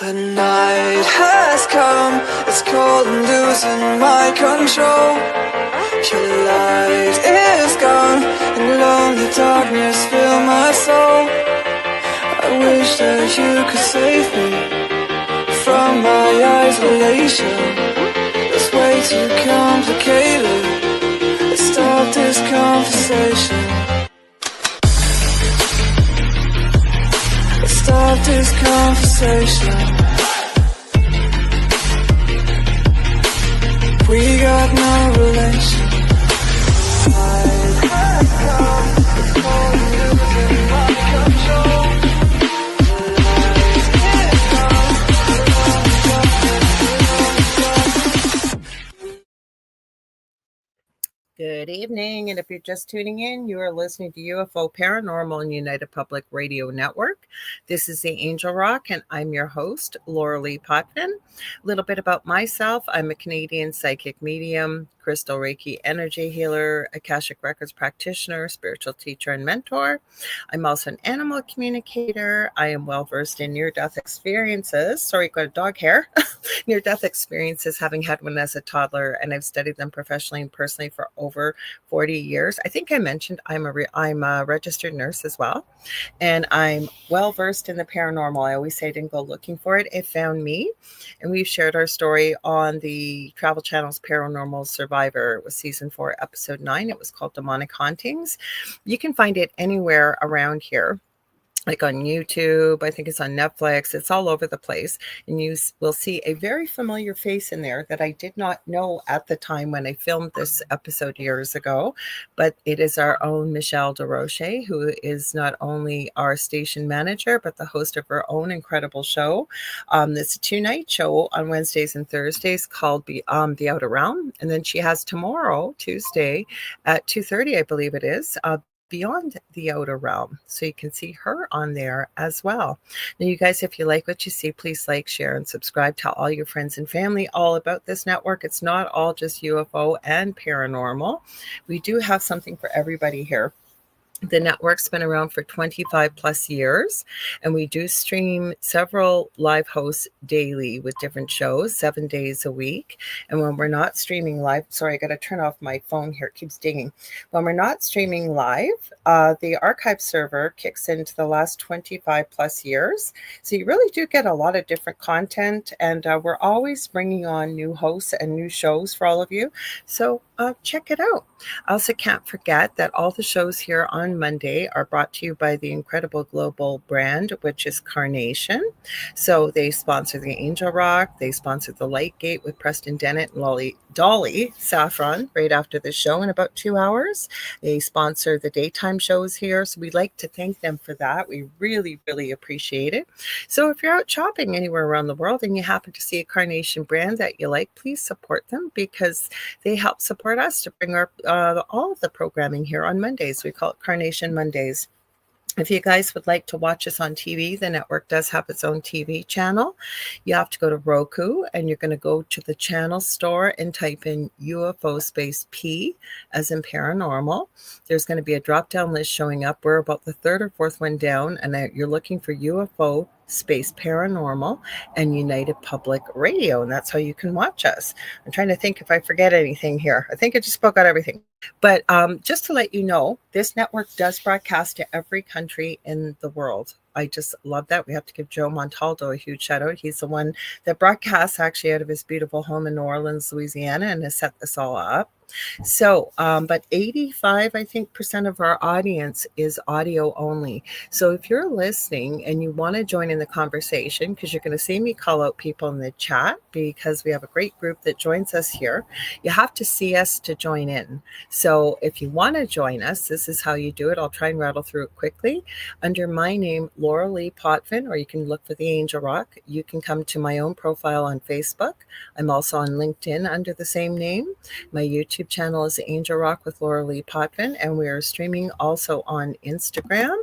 The night has come, it's cold and losing my control. Your light is gone, and lonely darkness fill my soul. I wish that you could save me from my isolation. It's way too complicated. Let's stop this conversation. Let's stop this conversation. We got no relation. Good evening, and if you're just tuning in, you are listening to UFO Paranormal and United Public Radio Network. This is the Angel Rock, and I'm your host, Lorilei. A little bit about myself. I'm a Canadian psychic medium, crystal Reiki energy healer, Akashic Records practitioner, spiritual teacher, and mentor. I'm also an animal communicator. I am well-versed in near-death experiences. Sorry, got a dog hair. Near-death experiences, having had one as a toddler, and I've studied them professionally and personally for over 40 years. I think I mentioned I'm a registered nurse as well, and I'm well-versed in the paranormal. I always say I didn't go looking for it. It found me, and we've shared our story on the Travel Channel's Paranormal Survivor. It was season 4, episode 9. It was called Demonic Hauntings. You can find it anywhere around here, like on YouTube. I think it's on Netflix. It's all over the place. And you will see a very familiar face in there that I did not know at the time when I filmed this episode years ago. But it is our own Michelle DeRoche, who is not only our station manager, but the host of her own incredible show. It's a 2-night show on Wednesdays and Thursdays called The Outer Realm. And then she has tomorrow, Tuesday, at 2:30, I believe it is, Beyond the Outer Realm. So you can see her on there as well. Now, you guys, if you like what you see, please like, share, and subscribe. Tell all your friends and family all about this network. It's not all just UFO and paranormal. We do have something for everybody here. The network's been around for 25 plus years, and we do stream several live hosts daily with different shows, 7 days a week. And when we're not streaming live, sorry, I got to turn off my phone here. It keeps dinging. When we're not streaming live, the archive server kicks into the last 25 plus years. So you really do get a lot of different content, and we're always bringing on new hosts and new shows for all of you. So check it out. I also can't forget that all the shows here on Monday are brought to you by the incredible global brand, which is Carnation. So they sponsor the Angel Rock. They sponsor the Light Gate with Preston Dennett and Dolly Saffron right after the show in about 2 hours. They sponsor the daytime shows here. So we'd like to thank them for that. We really, really appreciate it. So if you're out shopping anywhere around the world and you happen to see a Carnation brand that you like, please support them, because they help support us to bring our all of the programming here on Mondays. We call it Carnation Mondays. If you guys would like to watch us on TV, the network does have its own TV channel. You have to go to Roku, and you're going to go to the channel store and type in UFO space P as in paranormal. There's going to be a drop-down list showing up. We're about the 3rd or 4th one down, and you're looking for UFO space paranormal and United Public Radio, and that's how you can watch us. I'm trying to think if I forget anything here. I think I just spoke out everything. But just to let you know, this network does broadcast to every country in the world. I just love that. We have to give Joe Montaldo a huge shout out. He's the one that broadcasts actually out of his beautiful home in New Orleans, Louisiana, and has set this all up. So, but 85, I think, % of our audience is audio only. So if you're listening and you want to join in the conversation, because you're going to see me call out people in the chat, because we have a great group that joins us here, you have to see us to join in. So if you want to join us, this is how you do it. I'll try and rattle through it quickly. Under my name, Lorilei Potvin, or you can look for the Angel Rock. You can come to my own profile on Facebook. I'm also on LinkedIn under the same name. My YouTube channel is Angel Rock with Lorilei Potvin, and we are streaming also on Instagram.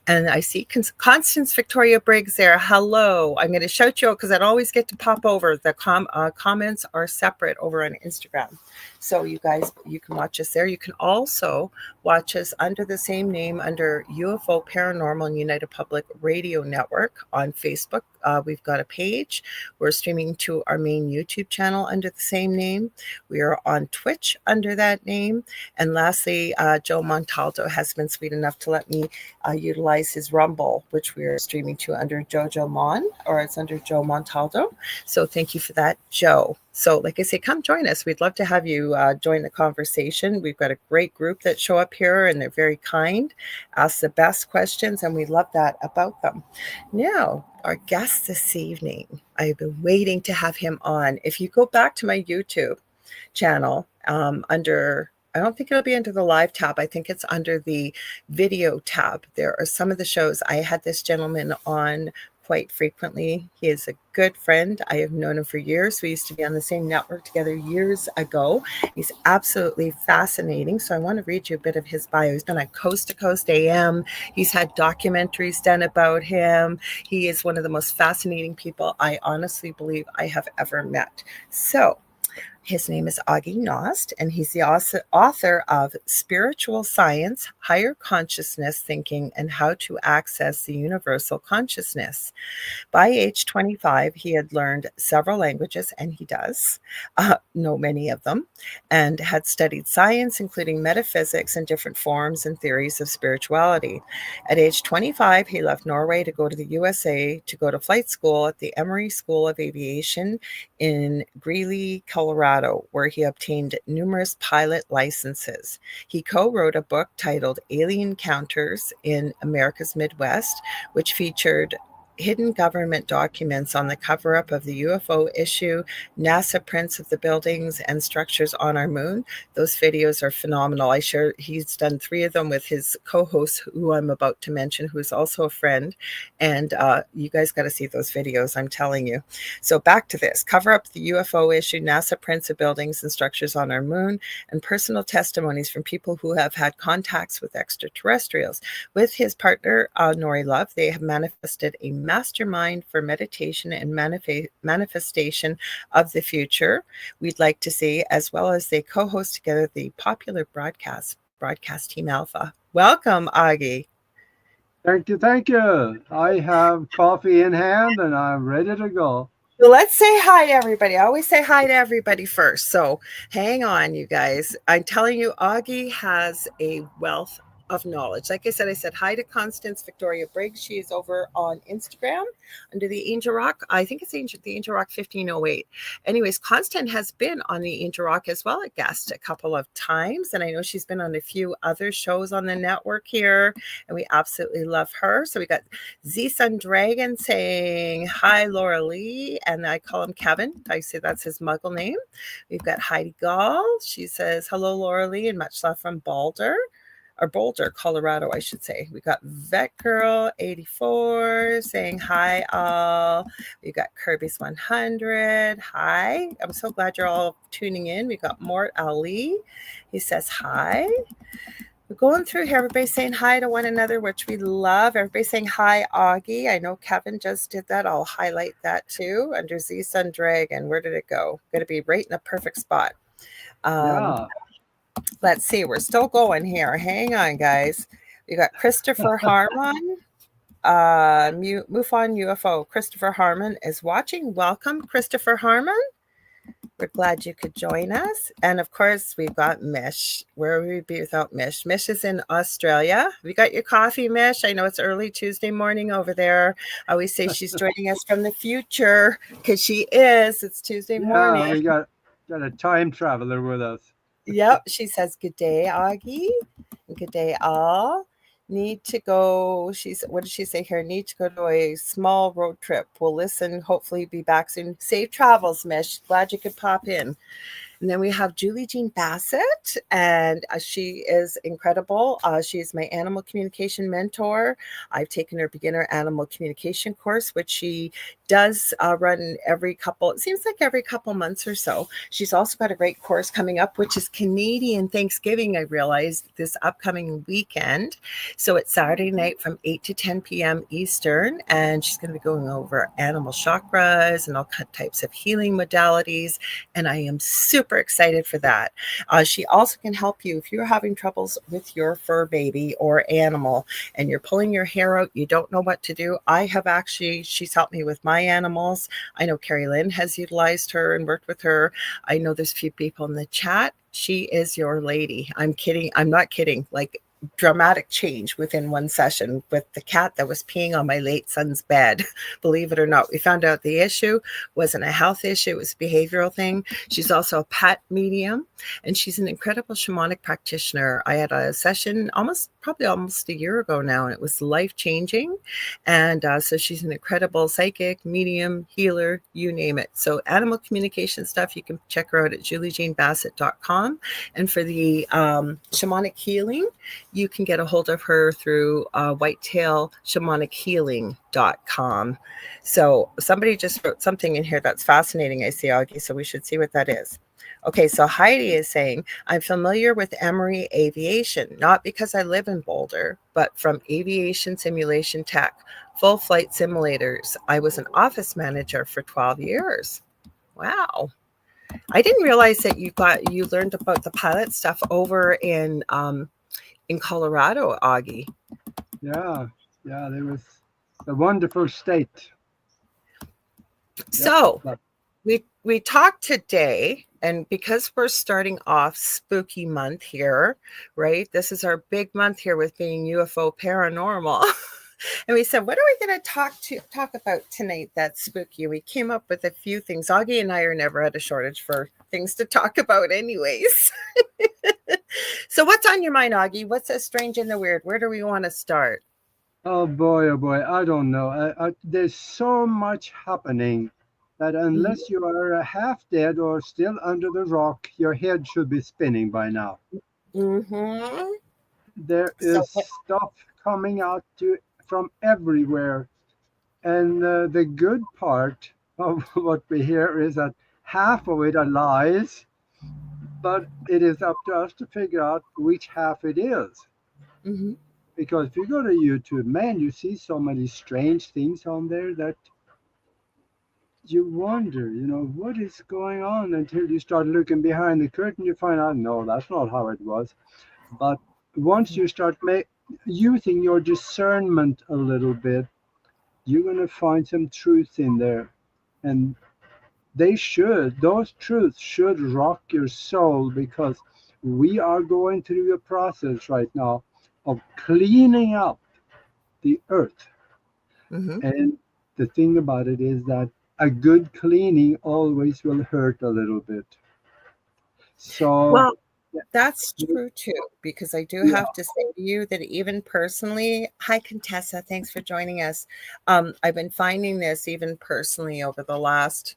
And I see Constance Victoria Briggs there. Hello. I'm going to shout you out because I don't always get to pop over. The comments are separate over on Instagram. So you guys, you can watch us there. You can also watch us under the same name under UFO Paranormal and United Public Radio Network on Facebook. We've got a page. We're streaming to our main YouTube channel under the same name. We are on Twitch under that name. And lastly, Joe Montaldo has been sweet enough to let me utilize his Rumble, which we are streaming to under Jojo Mon, or it's under Joe Montaldo. So thank you for that, Joe. So like I say, come join us. We'd love to have you join the conversation. We've got a great group that show up here, and they're very kind, ask the best questions, and we love that about them. Now, our guest this evening, I've been waiting to have him on. If you go back to my YouTube channel under, I don't think it'll be under the live tab. I think it's under the video tab. There are some of the shows. I had this gentleman on quite frequently. He is a good friend. I have known him for years. We used to be on the same network together years ago. He's absolutely fascinating. So I want to read you a bit of his bio. He's been on Coast to Coast AM. He's had documentaries done about him. He is one of the most fascinating people I honestly believe I have ever met. So his name is Aage Nost, and he's the author of Spiritual Science, Higher Consciousness Thinking, and How to Access the Universal Consciousness. By age 25, he had learned several languages, and he does know many of them, and had studied science, including metaphysics and different forms and theories of spirituality. At age 25, he left Norway to go to the USA to go to flight school at the Emory School of Aviation in Greeley, Colorado, where he obtained numerous pilot licenses. He co-wrote a book titled Alien Encounters in America's Midwest, which featured hidden government documents on the cover-up of the UFO issue, NASA prints of the buildings and structures on our moon. Those videos are phenomenal. He's done 3 of them with his co-host, who I'm about to mention, who's also a friend. And you guys got to see those videos, I'm telling you. So back to this. Cover up the UFO issue, NASA prints of buildings and structures on our moon, and personal testimonies from people who have had contacts with extraterrestrials. With his partner, Nori Love, they have manifested a mastermind for meditation and manifestation of the future we'd like to see, as well as they co-host together the popular broadcast Team Alpha. Welcome, Aage. Thank you. I have coffee in hand and I'm ready to go. So let's say hi to everybody. I always say hi to everybody first. So hang on, you guys. I'm telling you, Aage has a wealth of knowledge. Like I said hi to Constance Victoria Briggs. She is over on Instagram under the Angel Rock. I think it's the Angel Rock 1508. Anyways, Constance has been on the Angel Rock as well, a guest a couple of times. And I know she's been on a few other shows on the network here, and we absolutely love her. So we got Z Sun Dragon saying hi, Lorilei, and I call him Kevin. I say that's his muggle name. We've got Heidi Gall. She says hello, Lorilei, and much love from Boulder, Colorado, I should say. We got Vet Girl 84 saying hi all. We got Kirby's 100. Hi. I'm so glad you're all tuning in. We got Mort Ali. He says hi. We're going through here. Everybody's saying hi to one another, which we love. Everybody's saying hi, Aage. I know Kevin just did that. I'll highlight that too under Z Sun Dragon. Where did it go? Going to be right in a perfect spot. Yeah. Let's see. We're still going here. Hang on, guys. We got Christopher Harmon, MUFON UFO. Christopher Harmon is watching. Welcome, Christopher Harmon. We're glad you could join us. And of course, we've got Mish. Where would we be without Mish? Mish is in Australia. Have you got your coffee, Mish? I know it's early Tuesday morning over there. I always say she's joining us from the future because she is. It's Tuesday morning. We got a time traveler with us. Yep. She says, good day, Aage. Good day, all. Need to go. What did she say here? Need to go to a small road trip. We'll listen. Hopefully be back soon. Safe travels, Mish. Glad you could pop in. And then we have Julie Jean Bassett, and she is incredible. She is my animal communication mentor. I've taken her beginner animal communication course, which she does run every couple months or so. She's also got a great course coming up, which is Canadian Thanksgiving, I realized, this upcoming weekend. So it's Saturday night from 8 to 10 p.m. Eastern, and she's going to be going over animal chakras and all types of healing modalities. And I am super super excited for that. She also can help you if you're having troubles with your fur baby or animal and you're pulling your hair out, you don't know what to do. She's helped me with my animals. I know Carrie Lynn has utilized her and worked with her. I know there's a few people in the chat. She is your lady. I'm kidding. I'm not kidding. Like, dramatic change within one session with the cat that was peeing on my late son's bed. Believe it or not, we found out the issue wasn't a health issue, it was a behavioral thing. She's also a pet medium, and she's an incredible shamanic practitioner. I had a session probably almost a year ago now, and it was life-changing. And so she's an incredible psychic, medium, healer, you name it. So animal communication stuff, you can check her out at juliejanebassett.com. And for the shamanic healing, you can get a hold of her through whitetailshamanichealing.com. So somebody just wrote something in here that's fascinating, I see, Aage, so we should see what that is. Okay, so Heidi is saying, I'm familiar with Emory Aviation, not because I live in Boulder, but from aviation simulation tech, full flight simulators. I was an office manager for 12 years. Wow. I didn't realize that you learned about the pilot stuff over in Colorado, Aage. Yeah, it was a wonderful state. So we talked today, and because we're starting off spooky month here, right? This is our big month here with being UFO paranormal. And we said, what are we going to talk about tonight that's spooky? We came up with a few things. Aage and I are never at a shortage for things to talk about anyways. So what's on your mind, Aage? What's the strange and the weird? Where do we want to start? Oh boy, I don't know. There's so much happening that unless you are half dead or still under the rock, your head should be spinning by now. Mm-hmm. There is stuff coming out from everywhere. And the good part of what we hear is that half of it are lies, but it is up to us to figure out which half it is. Mm-hmm. Because if you go to YouTube, man, you see so many strange things on there that you wonder, what is going on until you start looking behind the curtain. You find out, no, that's not how it was. But once you start using your discernment a little bit, you're going to find some truth in there. And those truths should rock your soul, because we are going through a process right now of cleaning up the earth. Mm-hmm. And the thing about it is that a good cleaning always will hurt a little bit. So, well, that's true too, because I do have to say to you that even personally, hi Contessa, thanks for joining us. I've been finding this even personally over the last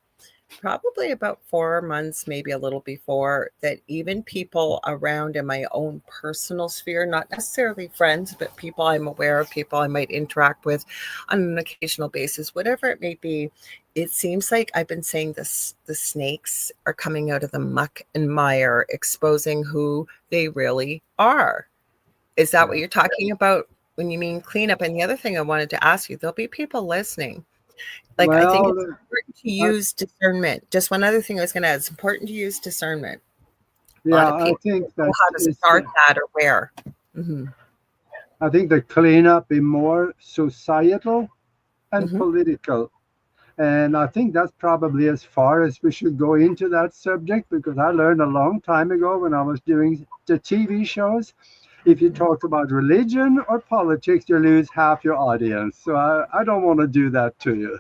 probably about 4 months, maybe a little before, that even people around in my own personal sphere, not necessarily friends, but people I'm aware of, people I might interact with on an occasional basis, whatever it may be, it seems like I've been saying this, the snakes are coming out of the muck and mire, exposing who they really are. Is that what you're talking about when you mean cleanup? And the other thing I wanted to ask you, there'll be people listening. Like, I think it's important to use discernment. Just one other thing I was going to add, it's important to use discernment. A lot of people I think don't know how to start that or where. Mm-hmm. I think the cleanup is more societal and political. And I think that's probably as far as we should go into that subject, because I learned a long time ago when I was doing the TV shows, if you talk about religion or politics, you lose half your audience. So I don't want to do that to you.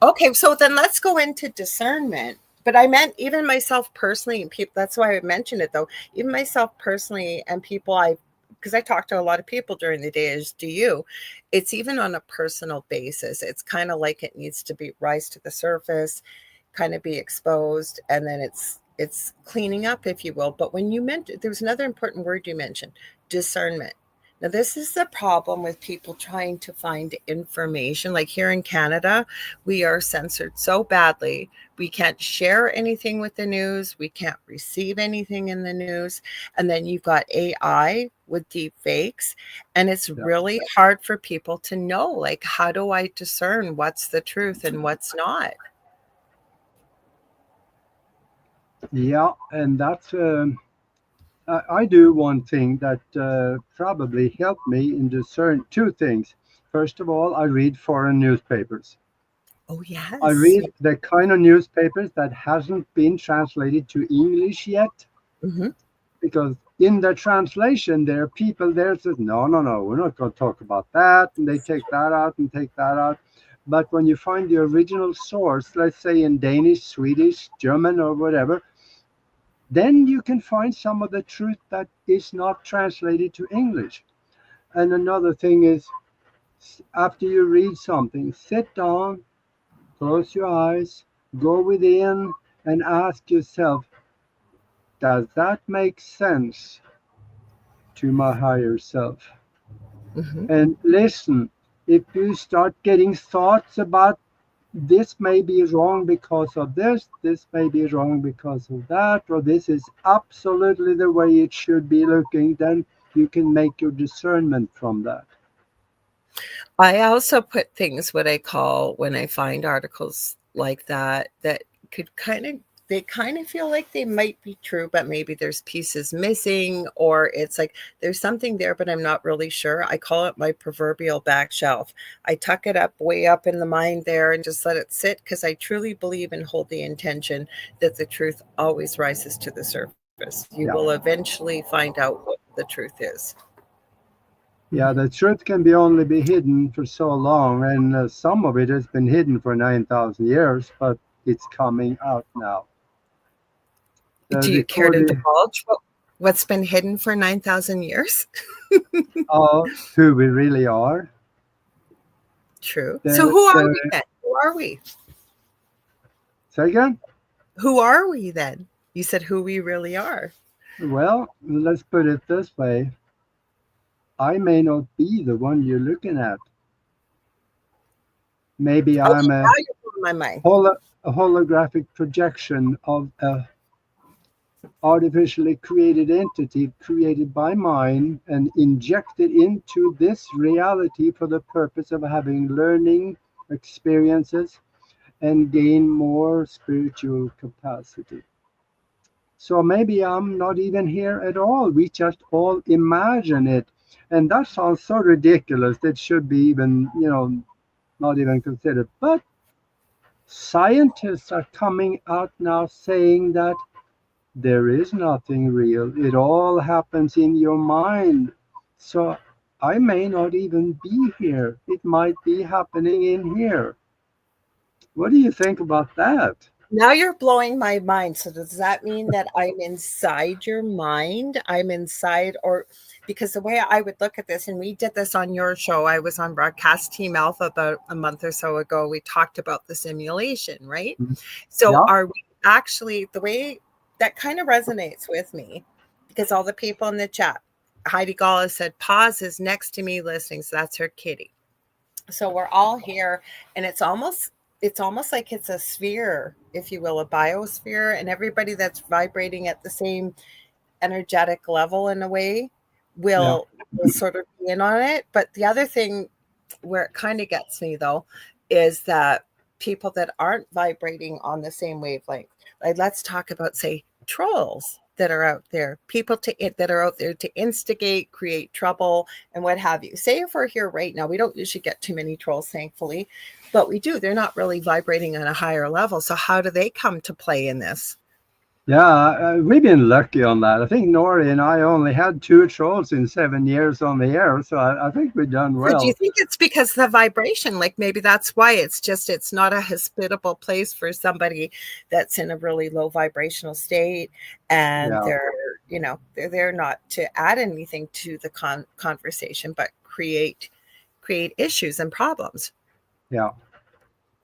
Okay, so then let's go into discernment. But I meant even myself personally, and people, that's why I mentioned it though, even myself personally and people because I talk to a lot of people during the day, as do you, it's even on a personal basis. It's kind of like it needs to be rise to the surface, kind of be exposed, and then it's cleaning up, if you will. But when you mentioned, there was another important word you mentioned, discernment. Now, this is the problem with people trying to find information. Like here in Canada, we are censored so badly. We can't share anything with the news. We can't receive anything in the news. And then you've got AI with deep fakes. And it's really hard for people to know, like, how do I discern what's the truth and what's not? Yeah, and that's I do one thing that probably helped me in discern two things. First of all, I read foreign newspapers. Oh, I yes. read the kind of newspapers that hasn't been translated to English yet, Mm-hmm. because in the translation there are people there that says, no, no, no, we're not going to talk about that, and they take that out and take that out. But when you find the original source, let's say in Danish, Swedish, German, or whatever, then you can find some of the truth that is not translated to English. And another thing is, after you read something, sit down, close your eyes, go within, and ask yourself, does that make sense to my higher self? Mm-hmm. And listen, if you start getting thoughts about this may be wrong because of this may be wrong because of that, or this is absolutely the way it should be looking, then you can make your discernment from that. I also put things what I call when I find articles like that that could kind of they kind of feel like they might be true, but maybe there's pieces missing, or it's like there's something there, but I'm not really sure. I call it my proverbial back shelf. I tuck it up way up in the mind there and just let it sit because I truly believe and hold the intention that the truth always rises to the surface. You will Yeah. eventually find out what the truth is. Yeah, Mhm. the truth can be only be hidden for so long, and some of it has been hidden for 9,000 years, but it's coming out now. The Do you care to recording divulge what's been hidden for 9,000 years? of who we really are. True. So The, who are we the, then? Who are we? say again? Who are we then? You said who we really are. Well, let's put it this way. I may not be the one you're looking at. Maybe Okay, I'm now you're blowing my mind. a holographic projection of a artificially created entity created by mind and injected into this reality for the purpose of having learning experiences and gain more spiritual capacity. So maybe I'm not even here at all. We just all imagine it. And that sounds so ridiculous that should be even, not even considered. But scientists are coming out now saying that there is nothing real. It all happens in your mind. So I may not even be here. It might be happening in here. What do you think about that? Now you're blowing my mind. So does that mean that I'm inside your mind? I'm inside, or because the way I would look at this, and we did this on your show, I was on Broadcast Team Alpha about a month or so ago. We talked about the simulation, right? So Yeah, are we actually the way that kind of resonates with me because all the people in the chat, Heidi Gala said, pause is next to me listening. So that's her kitty. So we're all here, and it's almost like it's a sphere, if you will, a biosphere, and everybody that's vibrating at the same energetic level in a way yeah, will sort of be in on it. But the other thing where it kind of gets me though is that people that aren't vibrating on the same wavelength, like let's talk about say trolls that are out there, people that are out there to instigate, create trouble, and what have you. Say if we're here right now, we don't usually get too many trolls, thankfully, but we do. They're not really vibrating on a higher level. So how do they come to play in this? yeah. We've been lucky on that. I think Nori and I only had two trolls in 7 years on the air, so I think we've done Or do you well. think it's because the vibration? Like maybe that's why it's not a hospitable place for somebody that's in a really low vibrational state, and Yeah, they're there not to add anything to the conversation, but create issues and problems. yeah.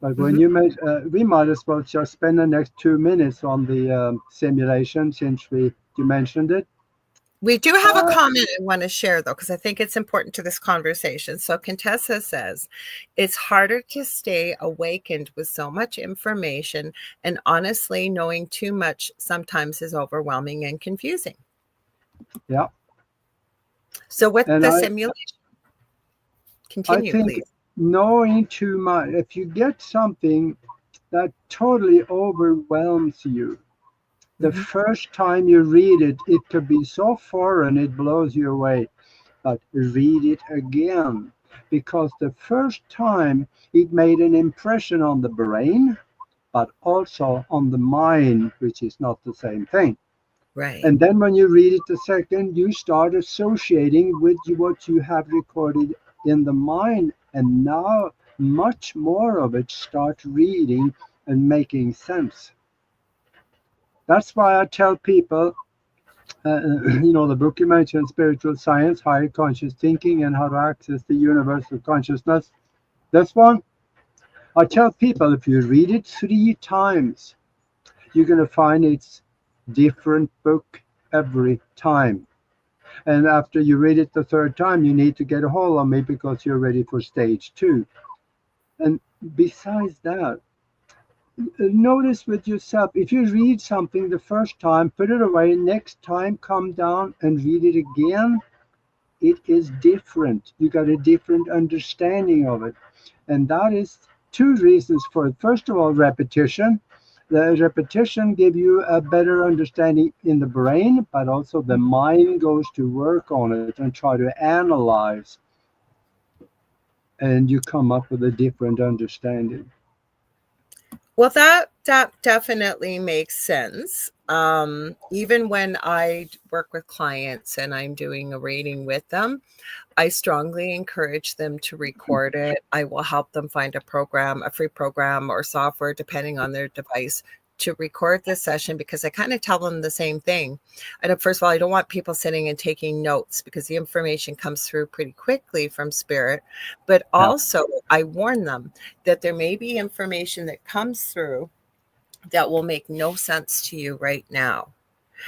But when Mhm. you made, we might as well just spend the next 2 minutes on the simulation since you mentioned it. We do have a Uh, comment I want to share, though, because I think it's important to this conversation. So, Contessa says, it's harder to stay awakened with so much information, and honestly, knowing too much sometimes is overwhelming and confusing. yeah, So, with and the I simulation, I continue, think please. knowing too much, if you get something that totally overwhelms you, The Hmm. first time you read it, it could be so foreign it blows you away. But read it again, because the first time it made an impression on the brain, but also on the mind, which is not the same thing. Right. And then when you read it the second, you start associating with what you have recorded in the mind. And now much more of it starts reading and making sense. That's why I tell people, the book you mentioned, Spiritual Science, Higher Conscious Thinking, and How to Access the Universal Consciousness. This one, I tell people if you read it 3 times, you're going to find it's different book every time. And after you read it the third time, you need to get a hold of me because you're ready for stage 2. And besides that, notice with yourself, if you read something the first time, put it away. Next time, come down and read it again. It is different. You got a different understanding of it. And that is 2 reasons for it. First of all, repetition. The repetition gives you a better understanding in the brain, but also the mind goes to work on it and try to analyze, and you come up with a different understanding. Well, that definitely makes sense. Even when I work with clients and I'm doing a reading with them, I strongly encourage them to record it. I will help them find a program, a free program or software, depending on their device, to record this session because I kind of tell them the same thing. And first of all, I don't want people sitting and taking notes because the information comes through pretty quickly from spirit. But Yeah. also, I warn them that there may be information that comes through that will make no sense to you right now.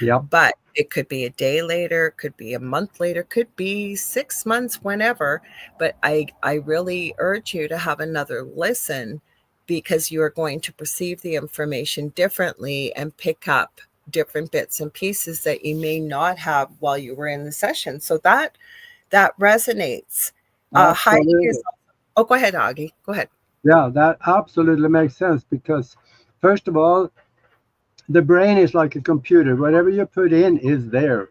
Yep. But it could be a day later, could be a month later, could be 6 months, whenever. But I really urge you to have another listen because you are going to perceive the information differently and pick up different bits and pieces that you may not have while you were in the session. So that resonates. Heidi is. Absolutely. Oh, go ahead, Augie. Go ahead. Yeah, that absolutely makes sense because, first of all, the brain is like a computer. Whatever you put in is there.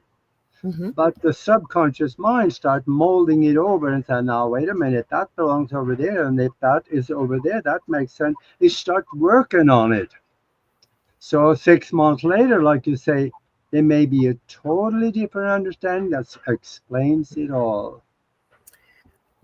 Hmm. But the subconscious mind starts molding it over and say, now, wait a minute, that belongs over there. And if that is over there, that makes sense. It starts working on it. So 6 months later, like you say, there may be a totally different understanding that explains it all.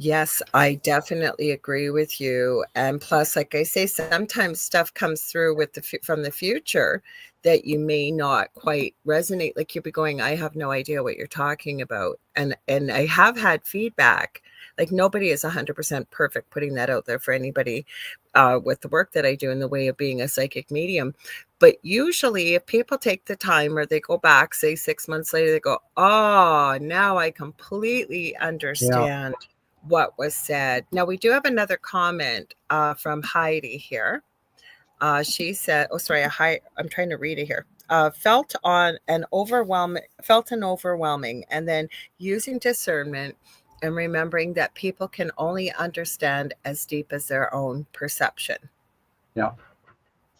Yes, I definitely agree with you. And plus, like I say, sometimes stuff comes through with from the future that you may not quite resonate. Like you'll be going, I have no idea what you're talking about. And I have had feedback. Like nobody is 100% perfect, putting that out there for anybody with the work that I do in the way of being a psychic medium. But usually, if people take the time or they go back, say 6 months later, they go, oh, now I completely Yeah. understand what was said. Now, we do have another comment from Heidi here. She said, "Oh, sorry, I'm trying to read it here. Felt an overwhelming, and then using discernment and remembering that people can only understand as deep as their own perception." Yeah.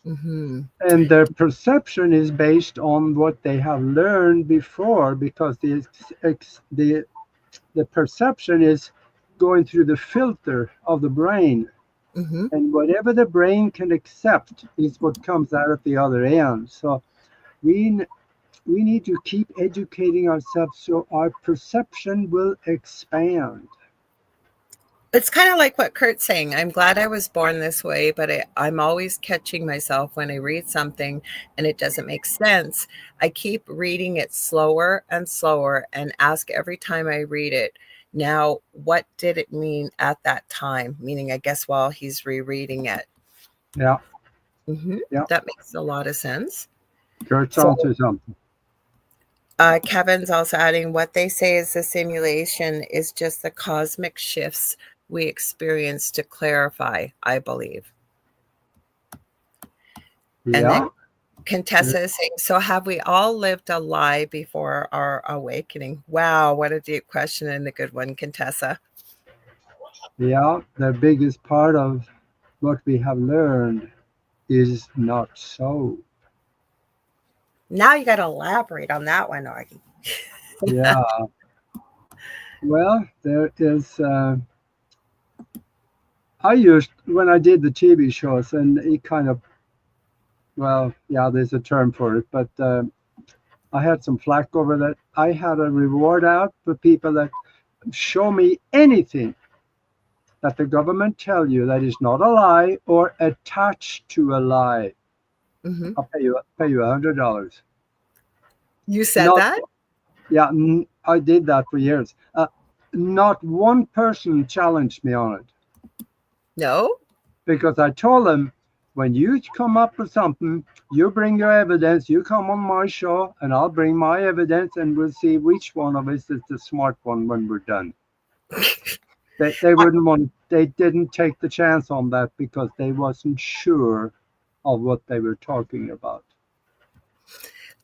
Hmm. And their perception is based on what they have learned before, because the perception is going through the filter of the brain, Hmm. and whatever the brain can accept is what comes out at the other end. So we we need to keep educating ourselves so our perception will expand. It's kind of like what Kurt's saying. I'm glad I was born this way, but I'm always catching myself when I read something and it doesn't make sense. I keep reading it slower and slower and ask every time I read it, now, what did it mean at that time? Meaning, I guess while he's rereading it. Yeah. Hmm. Yeah. That makes a lot of sense. Kurt's So, onto something. Kevin's also adding what they say is the simulation is just the cosmic shifts we experience to clarify, I believe. And then Yeah. Contessa is saying, so have we all lived a lie before our awakening? Wow, what a deep question and a good one, Contessa. Yeah. The biggest part of what we have learned is not so. Now you got to elaborate on that one, Augie. Yeah. Well, there is. I used when I did the TV shows, and it kind of, well, yeah, there's a term for it, but I had some flack over that. I had a reward out for people that show me anything that the government tell you that is not a lie or attached to a lie. Mm-hmm. I'll pay you $100. You said Not, that? yeah, I did that for years. Not one person challenged me on it No. because I told them, when you come up with something, you bring your evidence, you come on my show, and I'll bring my evidence, and we'll see which one of us is the smart one when we're done. They wouldn't want, they didn't take the chance on that because they wasn't sure of what they were talking about.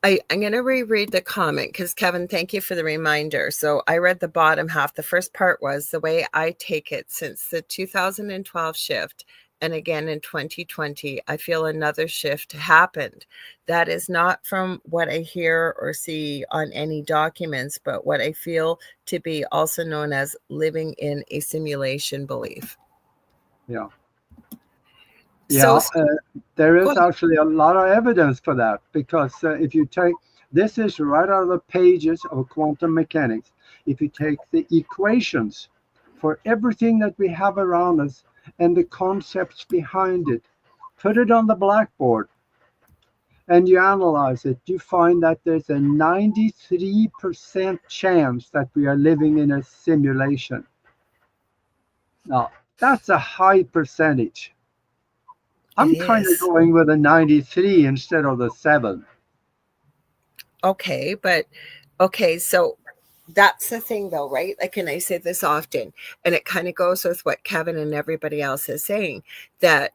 I'm going to reread the comment because, Kevin, thank you for the reminder. So I read the bottom half. The first part was the way I take it since the 2012 shift. And again in 2020, I feel another shift happened. That is not from what I hear or see on any documents, but what I feel to be also known as living in a simulation belief. Yeah. So, Yeah, there go is ahead. actually a lot of evidence for that because if you take this is right out of the pages of quantum mechanics. If you take the equations for everything that we have around us and the concepts behind it, put it on the blackboard, and you analyze it, you find that there's a 93% chance that we are living in a simulation. Now, that's a high percentage. I'm kind of is. going with a 93 instead of the 7. Okay, but okay, so that's the thing though, right? Like, and I say this often, and it kind of goes with what Kevin and everybody else is saying, that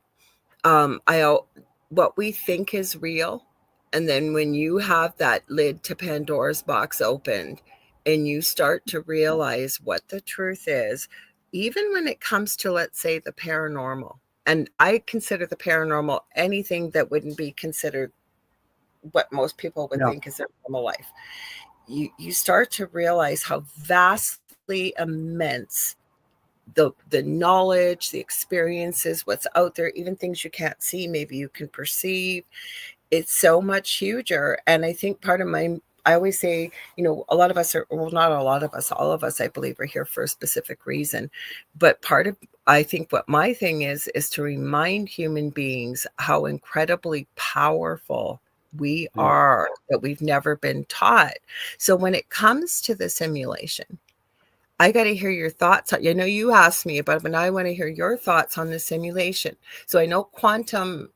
what we think is real, and then when you have that lid to Pandora's box opened and you start to realize what the truth is, even when it comes to, let's say, the paranormal, and I consider the paranormal anything that wouldn't be considered what most people would Yeah, think is their normal life. You start to realize how vastly immense the knowledge, the experiences, what's out there, even things you can't see, maybe you can perceive. It's so much huger. And I think part of I always say, a lot of us are, well, not a lot of us, all of us, I believe, are here for a specific reason. But part of, I think what my thing is to remind human beings how incredibly powerful we yeah, are, that we've never been taught. So when it comes to the simulation, I got to hear your thoughts. I know you asked me about it, but I want to hear your thoughts on the simulation. So I know quantum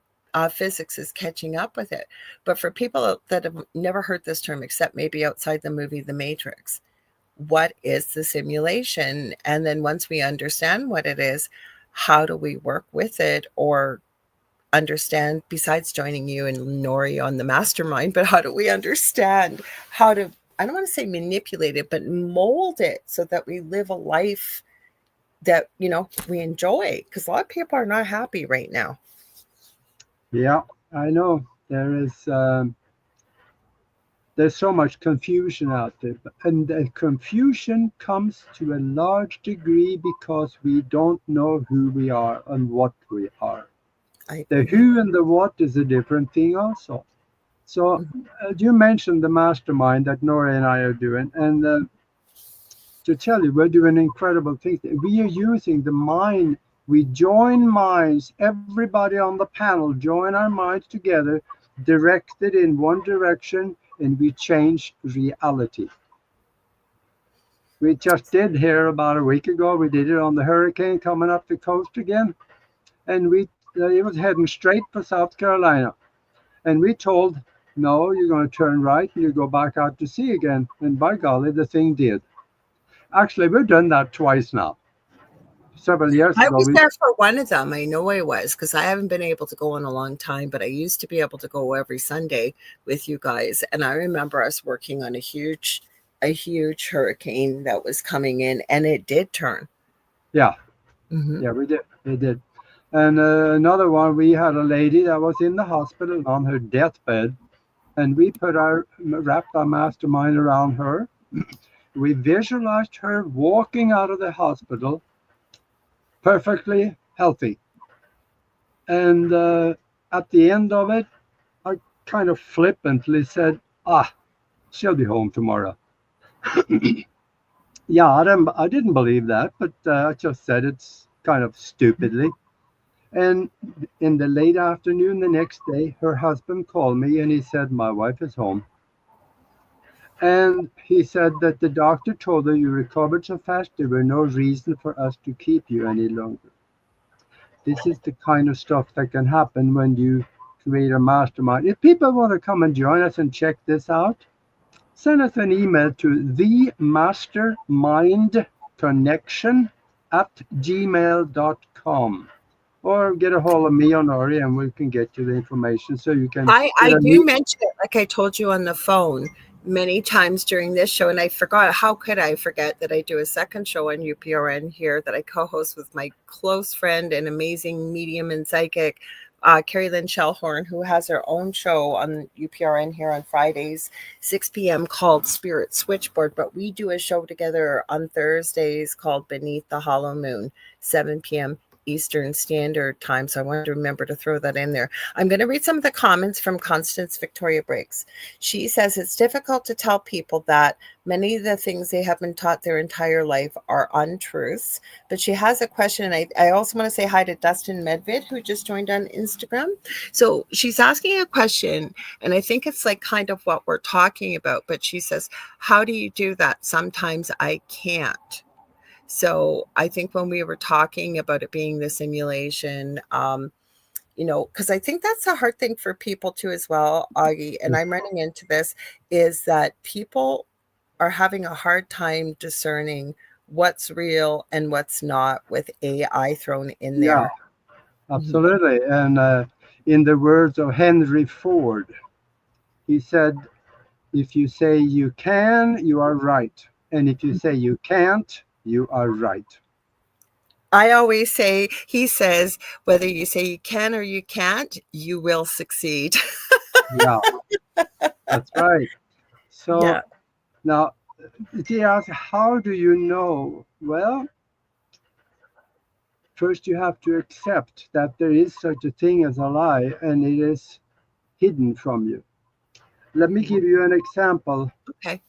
physics is catching up with it, but for people that have never heard this term, except maybe outside the movie The Matrix, what is the simulation? And then once we understand what it is, how do we work with it or understand, besides joining you and Nori on the mastermind, but how do we understand how to, I don't want to say manipulate it, but mold it so that we live a life that, we enjoy? Because a lot of people are not happy right now. yeah. I know there's so much confusion out there, and the confusion comes to a large degree because we don't know who we are and what we are. I The agree. who and the what is a different thing also. So Mhm. you mentioned the mastermind that Nora and I are doing, and to tell you, we're doing incredible things. We are using the mind. We join minds. Everybody on the panel join our minds together, directed in one direction, and we change reality. We just did here about a week ago. We did it on the hurricane coming up the coast again, and it was heading straight for South Carolina. And we told, no, you're going to turn right and you go back out to sea again. And by golly, the thing did. Actually, we've done that twice now. Several years I ago, was there for one of them. I know I was, because I haven't been able to go in a long time, but I used to be able to go every Sunday with you guys. And I remember us working on a huge hurricane that was coming in, and it did turn. yeah, Mm-hmm. yeah, we did. And another one, we had a lady that was in the hospital on her deathbed, and we wrapped our mastermind around her. We visualized her walking out of the hospital perfectly healthy. And at the end of it, I kind of flippantly said, she'll be home tomorrow. Yeah, I didn't believe that, but I just said it kind of stupidly. And in the late afternoon the next day, her husband called me and he said, my wife is home. And he said that the doctor told her you recovered so fast, there were no reason for us to keep you any longer. This is the kind of stuff that can happen when you create a mastermind. If people want to come and join us and check this out, send us an email to themastermindconnection@gmail.com, or get a hold of me on Ori and we can get you the information so you can get I a do meet. mention it, like I told you on the phone many times during this show, and I forgot. How could I forget that I do a second show on UPRN here that I co-host with my close friend and amazing medium and psychic, Carrie Lynn Shellhorn, who has her own show on UPRN here on Fridays, 6 p.m. called Spirit Switchboard. But we do a show together on Thursdays called Beneath the Hollow Moon, 7 p.m. Eastern Standard Time. So I wanted to remember to throw that in there. I'm going to read some of the comments from Constance Victoria Briggs. She says it's difficult to tell people that many of the things they have been taught their entire life are untruths. But she has a question. And I also want to say hi to Dustin Medvid, who just joined on Instagram. So she's asking a question, and I think it's like kind of what we're talking about. But she says, how do you do that? Sometimes I can't. So I think when we were talking about it being the simulation, because I think that's a hard thing for people too as well, Augie, and I'm running into this, is that people are having a hard time discerning what's real and what's not with AI thrown in Yeah, there. Mhm. absolutely. And in the words of Henry Ford, he said, if you say you can, you are right. And if you say you can't, you are right. I always say, he says, whether you say you can or you can't, you will succeed. Yeah, that's right. So Yeah. now, they ask, how do you know? Well, first you have to accept that there is such a thing as a lie and it is hidden from you. Let me give you an example. Okay.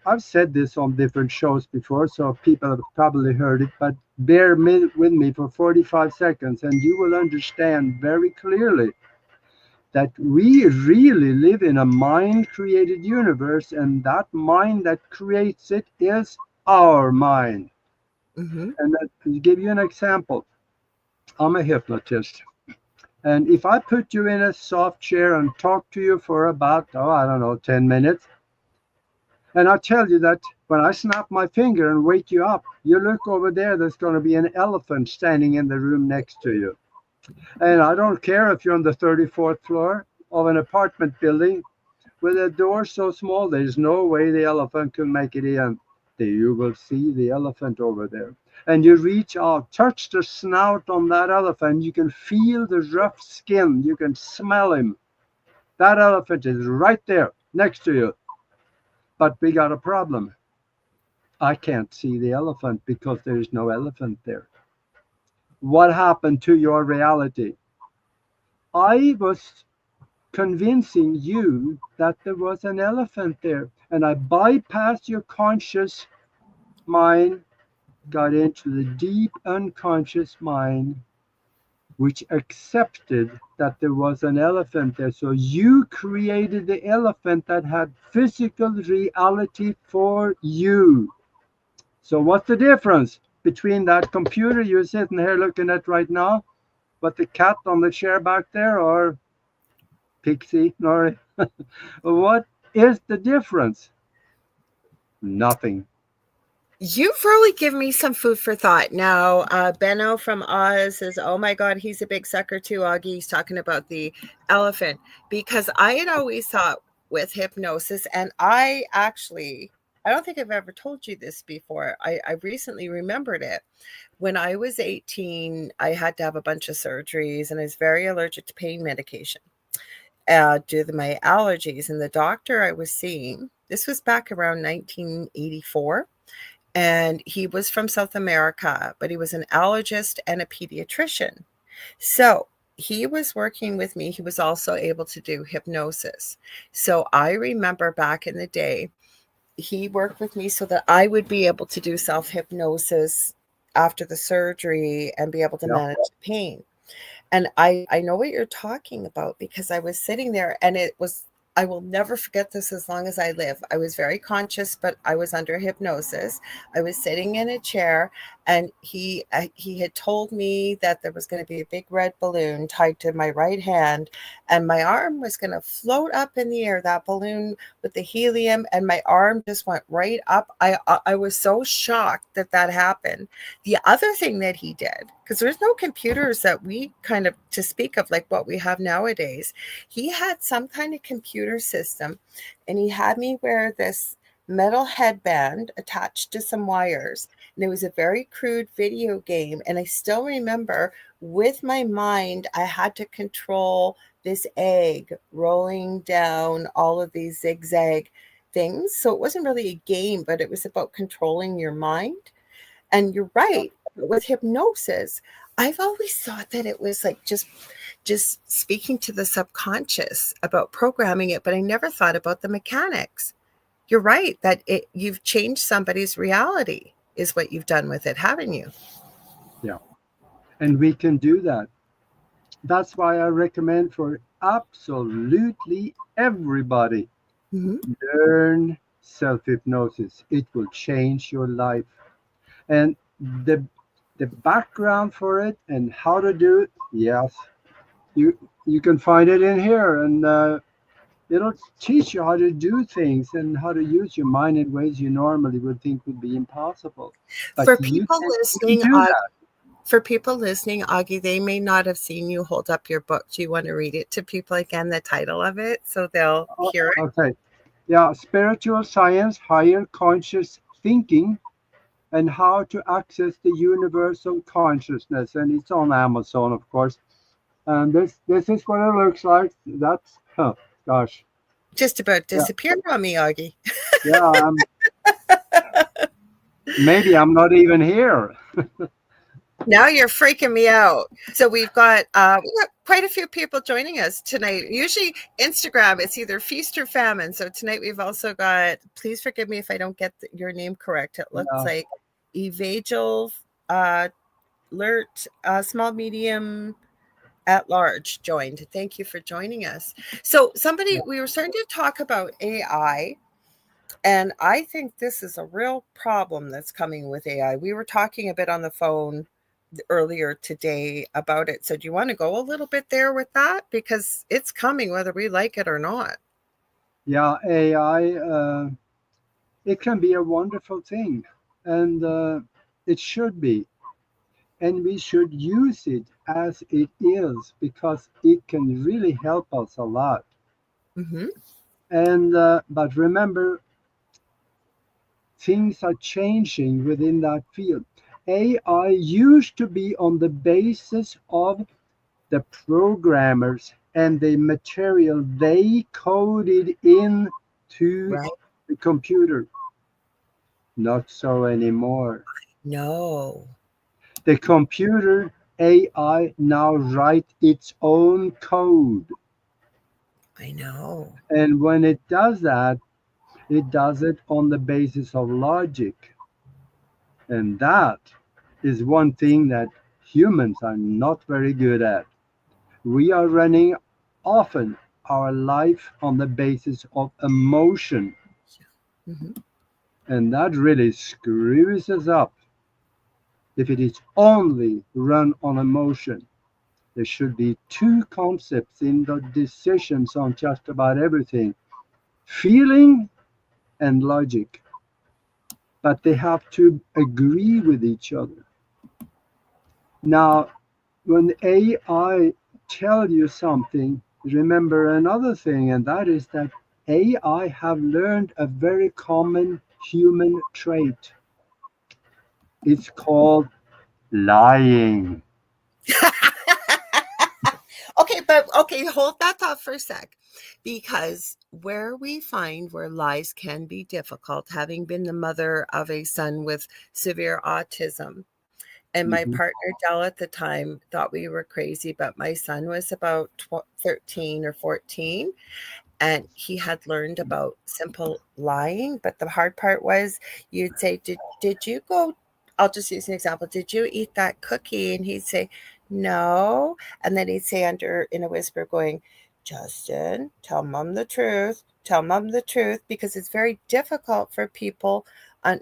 I've said this on different shows before, so people have probably heard it, but with me for 45 seconds and you will understand very clearly that we really live in a mind created universe, and that mind that creates it is our mind. Mm-hmm. And to give you an example, I'm a hypnotist. And if I put you in a soft chair and talk to you for about, I don't know, 10 minutes, and I tell you that when I snap my finger and wake you up, you look over there, there's going to be an elephant standing in the room next to you. And I don't care if you're on the 34th floor of an apartment building with a door so small, there's no way the elephant can make it in. You will see the elephant over there. And you reach out, touch the snout on that elephant. You can feel the rough skin. You can smell him. That elephant is right there next to you. But we got a problem. I can't see the elephant because there's no elephant there. What happened to your reality? I was convincing you that there was an elephant there, and I bypassed your conscious mind, got into the deep unconscious mind, which accepted that there was an elephant there. So you created the elephant that had physical reality for you. So what's the difference between that computer you're sitting here looking at right now, but the cat on the chair back there, or Pixie, Nori? What is the difference? Nothing. You've really given me some food for thought. Now, Benno from Oz says, oh my God, he's a big sucker too, Augie. He's talking about the elephant. Because I had always thought with hypnosis, and I don't think I've ever told you this before. I recently remembered it. When I was 18, I had to have a bunch of surgeries, and I was very allergic to pain medication. due to my allergies. And the doctor I was seeing, this was back around 1984, and he was from South America, but he was an allergist and a pediatrician. So he was working with me. He was also able to do hypnosis. So I remember back in the day, he worked with me so that I would be able to do self hypnosis after the surgery and be able to Yeah. manage the pain. And I know what you're talking about because I was sitting there and it was, I will never forget this as long as I live. I was very conscious, but I was under hypnosis. I was sitting in a chair, and he had told me that there was going to be a big red balloon tied to my right hand, and my arm was going to float up in the air, that balloon with the helium, and my arm just went right up. I was so shocked that that happened. The other thing that he did, because there's no computers that we kind of to speak of like what we have nowadays, he had some kind of computer system, and he had me wear this metal headband attached to some wires, and it was a very crude video game. And I still remember, with my mind, I had to control this egg rolling down all of these zigzag things. So it wasn't really a game, but it was about controlling your mind. And you're right, with hypnosis, I've always thought that it was like just speaking to the subconscious about programming it, but I never thought about the mechanics. You're right that you've changed somebody's reality is what you've done with it, haven't you? Yeah. And we can do that. That's why I recommend for absolutely everybody, Mhm. learn self hypnosis. It will change your life. And the background for it and how to do it, yes, you can find it in here, and it'll teach you how to do things and how to use your mind in ways you normally would think would be impossible. But For you people can listening, do that. for people listening, Augie, they may not have seen you hold up your book. Do you want to read it to people again, the title of it, so they'll hear it? Okay. Yeah, spiritual science, higher conscious thinking, and how to access the universal consciousness. And it's on Amazon, of course. And this is what it looks like. That's gosh, Just about yeah, disappeared on me, Augie. yeah. Maybe I'm not even here. Now you're freaking me out. So we got quite a few people joining us tonight. Usually Instagram, it's either feast or famine. So tonight we've also got, please forgive me if I don't get your name correct. It looks Yeah, like Evagel, Alert, small, medium, at large joined. Thank you for joining us. So yeah, we were starting to talk about AI, and I think this is a real problem that's coming with AI. We were talking a bit on the phone earlier today about it. So do you want to go a little bit there with that? Because it's coming whether we like it or not. yeah. AI, it can be a wonderful thing, and it should be. And we should use it as it is because it can really help us a lot. Hmm. And but remember, things are changing within that field. AI used to be on the basis of the programmers and the material they coded into Right? the computer. Not so anymore. No, The computer AI now write its own code. I know. And when it does that, it does it on the basis of logic. And that is one thing that humans are not very good at. We are running often our life on the basis of emotion, Hmm. and that really screws us up. If it is only run on emotion, there should be two concepts in the decisions on just about everything: feeling and logic. But they have to agree with each other. Now, when AI tell you something, remember another thing, and that is that AI have learned a very common human trait. It's called lying. Okay, But okay, hold that thought for a sec. Because where we find where lies can be difficult, having been the mother of a son with severe autism, and my Hmm. partner Dell at the time thought we were crazy, but my son was about 13 or 14, and he had learned about simple lying. But the hard part was you'd say, did you go, I'll just use an example, did you eat that cookie? And he'd say, no. And then he'd say under in a whisper going, Justin, tell mom the truth, tell mom the truth, because it's very difficult for people,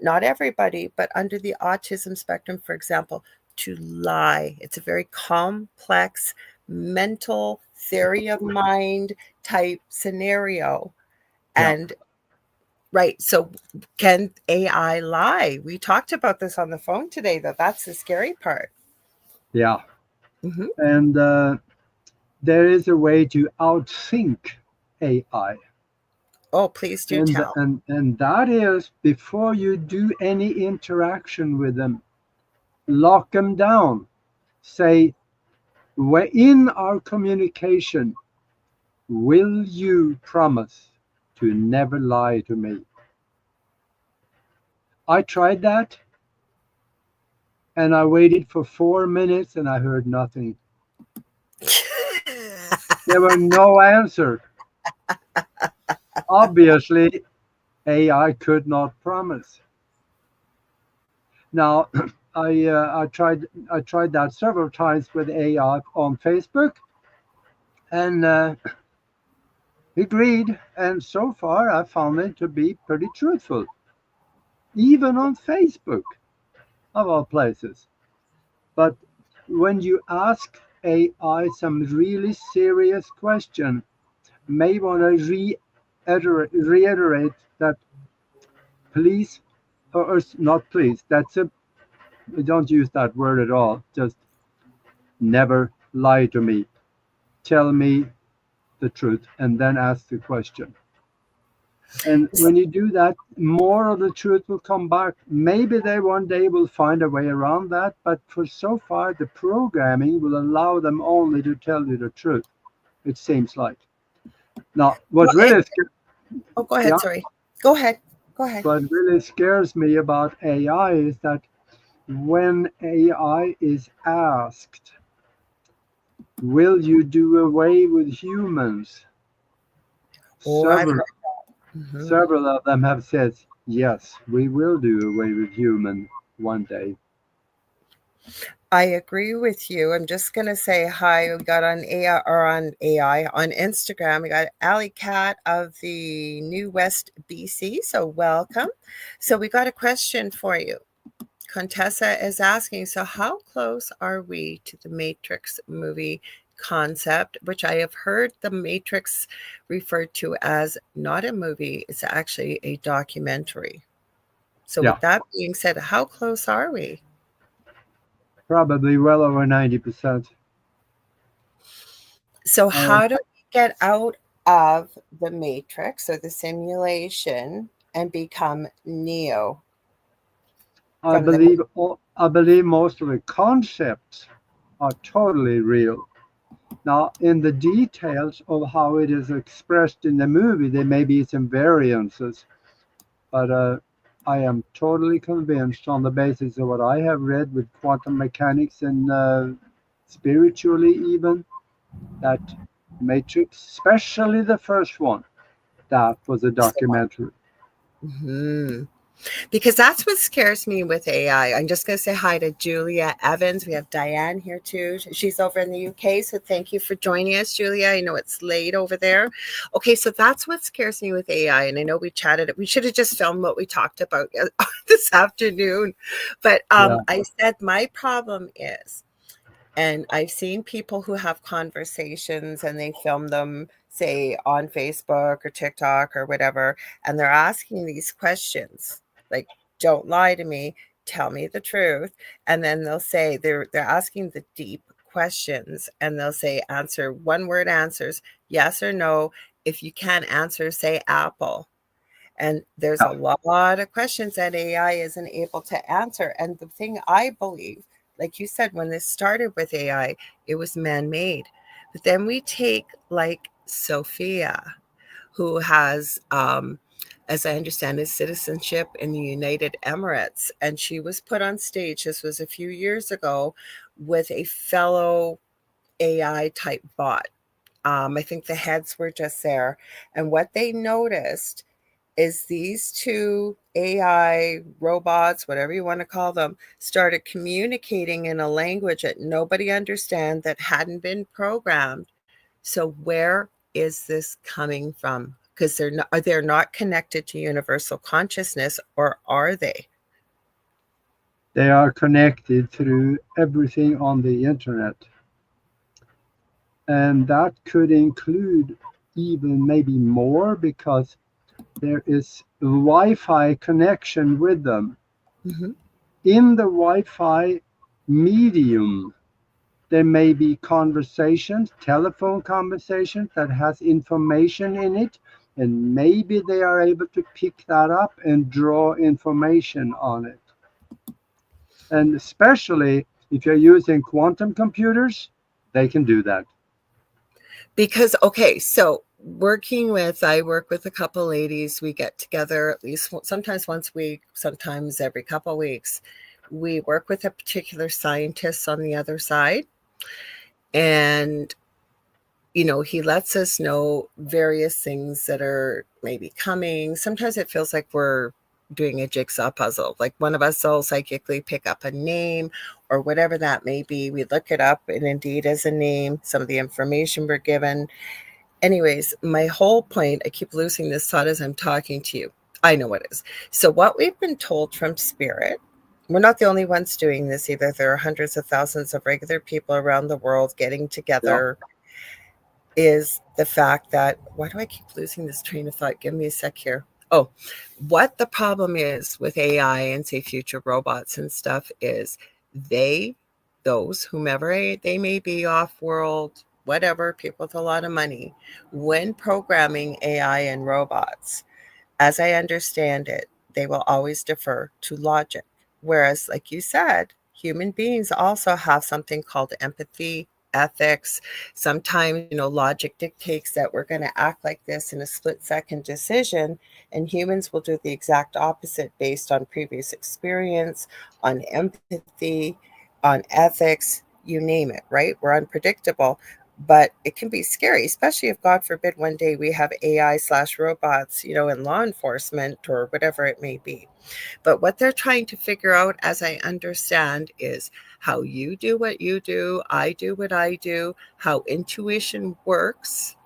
not everybody, but under the autism spectrum, for example, to lie. It's a very complex mental theory of mind type scenario. Yeah, And right, so can AI lie? We talked about this on the phone today, though. That's the scary part. yeah. Hmm. And there is a way to outthink AI. Oh, please do And, tell. and, and that is before you do any interaction with them, lock them down. Say, in our communication, will you promise to never lie to me? I tried that and I waited for 4 minutes and I heard nothing. There were no answers. Obviously, AI could not promise. Now, I tried that several times with AI on Facebook, and agreed. And so far, I found it to be pretty truthful, even on Facebook, of all places. But when you ask AI some really serious question, may want to reiterate that please, or not please. That's a don't use that word at all. Just never lie to me. Tell me the truth and then ask the question. And when you do that, more of the truth will come back. Maybe they one day will find a way around that, but for so far, the programming will allow them only to tell you the truth, it seems like. Now, Well, oh, go ahead. yeah, Sorry. Go ahead. Go ahead. what really scares me about AI is that when AI is asked, will you do away with humans? Oh, I've Several heard. Mhm. Several of them have said, yes, we will do away with human one day. I agree with you. I'm just gonna say hi. We got on AI or on AI on Instagram. We got Alley Cat of the New West, BC. So welcome. So we got a question for you. Contessa is asking, so how close are we to the Matrix movie concept, which I have heard the Matrix referred to as not a movie, it's actually a documentary. So Yeah, with that being said, how close are we? probably well over 90%. So Um, how do we get out of the Matrix or the simulation and become Neo I from the believe I believe most of the concepts are totally real. Now, in the details of how it is expressed in the movie, there may be some variances, but I am totally convinced on the basis of what I have read with quantum mechanics and spiritually even that Matrix, especially the first one, that was a documentary. Mhm. Because that's what scares me with AI. I'm just going to say hi to Julia Evans. We have Diane here too. She's over in the UK. So thank you for joining us, Julia. I know it's late over there. Okay, so that's what scares me with AI. And I know we chatted, we should have just filmed what we talked about this afternoon. But Yeah, I said my problem is, and I've seen people who have conversations and they film them, say on Facebook or TikTok or whatever, and they're asking these questions like, don't lie to me, tell me the truth. And then they'll say they're asking the deep questions and they'll say answer one word answers, yes or no. If you can't answer, say apple. And there's yeah, a lot of questions that AI isn't able to answer. And the thing I believe, like you said, when this started with AI, it was man made. But then we take like Sophia, who has, as I understand, his citizenship in the United Emirates. And she was put on stage, this was a few years ago, with a fellow AI type bot. I think the heads were just there. And what they noticed is these two AI robots, whatever you want to call them, started communicating in a language that nobody understand, that hadn't been programmed. So where is this coming from? Because they're not connected to universal consciousness, or are they? They are connected through everything on the internet. And that could include even maybe more because there is Wi-Fi connection with them. Mm-hmm. In the Wi-Fi medium, there may be conversations, telephone conversations that has information in it, and maybe they are able to pick that up and draw information on it. And especially if you're using quantum computers, they can do that. Because, okay, so I work with a couple ladies. We get together at least sometimes once a week, sometimes every couple of weeks. We work with a particular scientist on the other side. And, he lets us know various things that are maybe coming. Sometimes it feels like we're doing a jigsaw puzzle. Like one of us will psychically pick up a name or whatever that may be. We look it up, and indeed as a name, some of the information we're given. Anyways, my whole point, I keep losing this thought as I'm talking to you. I know what it is. So what we've been told from spirit, we're not the only ones doing this either. There are hundreds of thousands of regular people around the world getting Yeah. together, is the fact that, why do I keep losing this train of thought? Give me a sec here. Oh, what the problem is with AI and say future robots and stuff is they, those, whomever they may be, off world, whatever, people with a lot of money, when programming AI and robots, as I understand it, they will always defer to logic. Whereas, like you said, human beings also have something called empathy, ethics. Sometimes, logic dictates that we're going to act like this in a split second decision, and humans will do the exact opposite based on previous experience, on empathy, on ethics, you name it, right? We're unpredictable, but it can be scary, especially if, God forbid, one day we have AI/robots, in law enforcement or whatever it may be. But what they're trying to figure out, as I understand, is how you do what you do, I do what I do, how intuition works,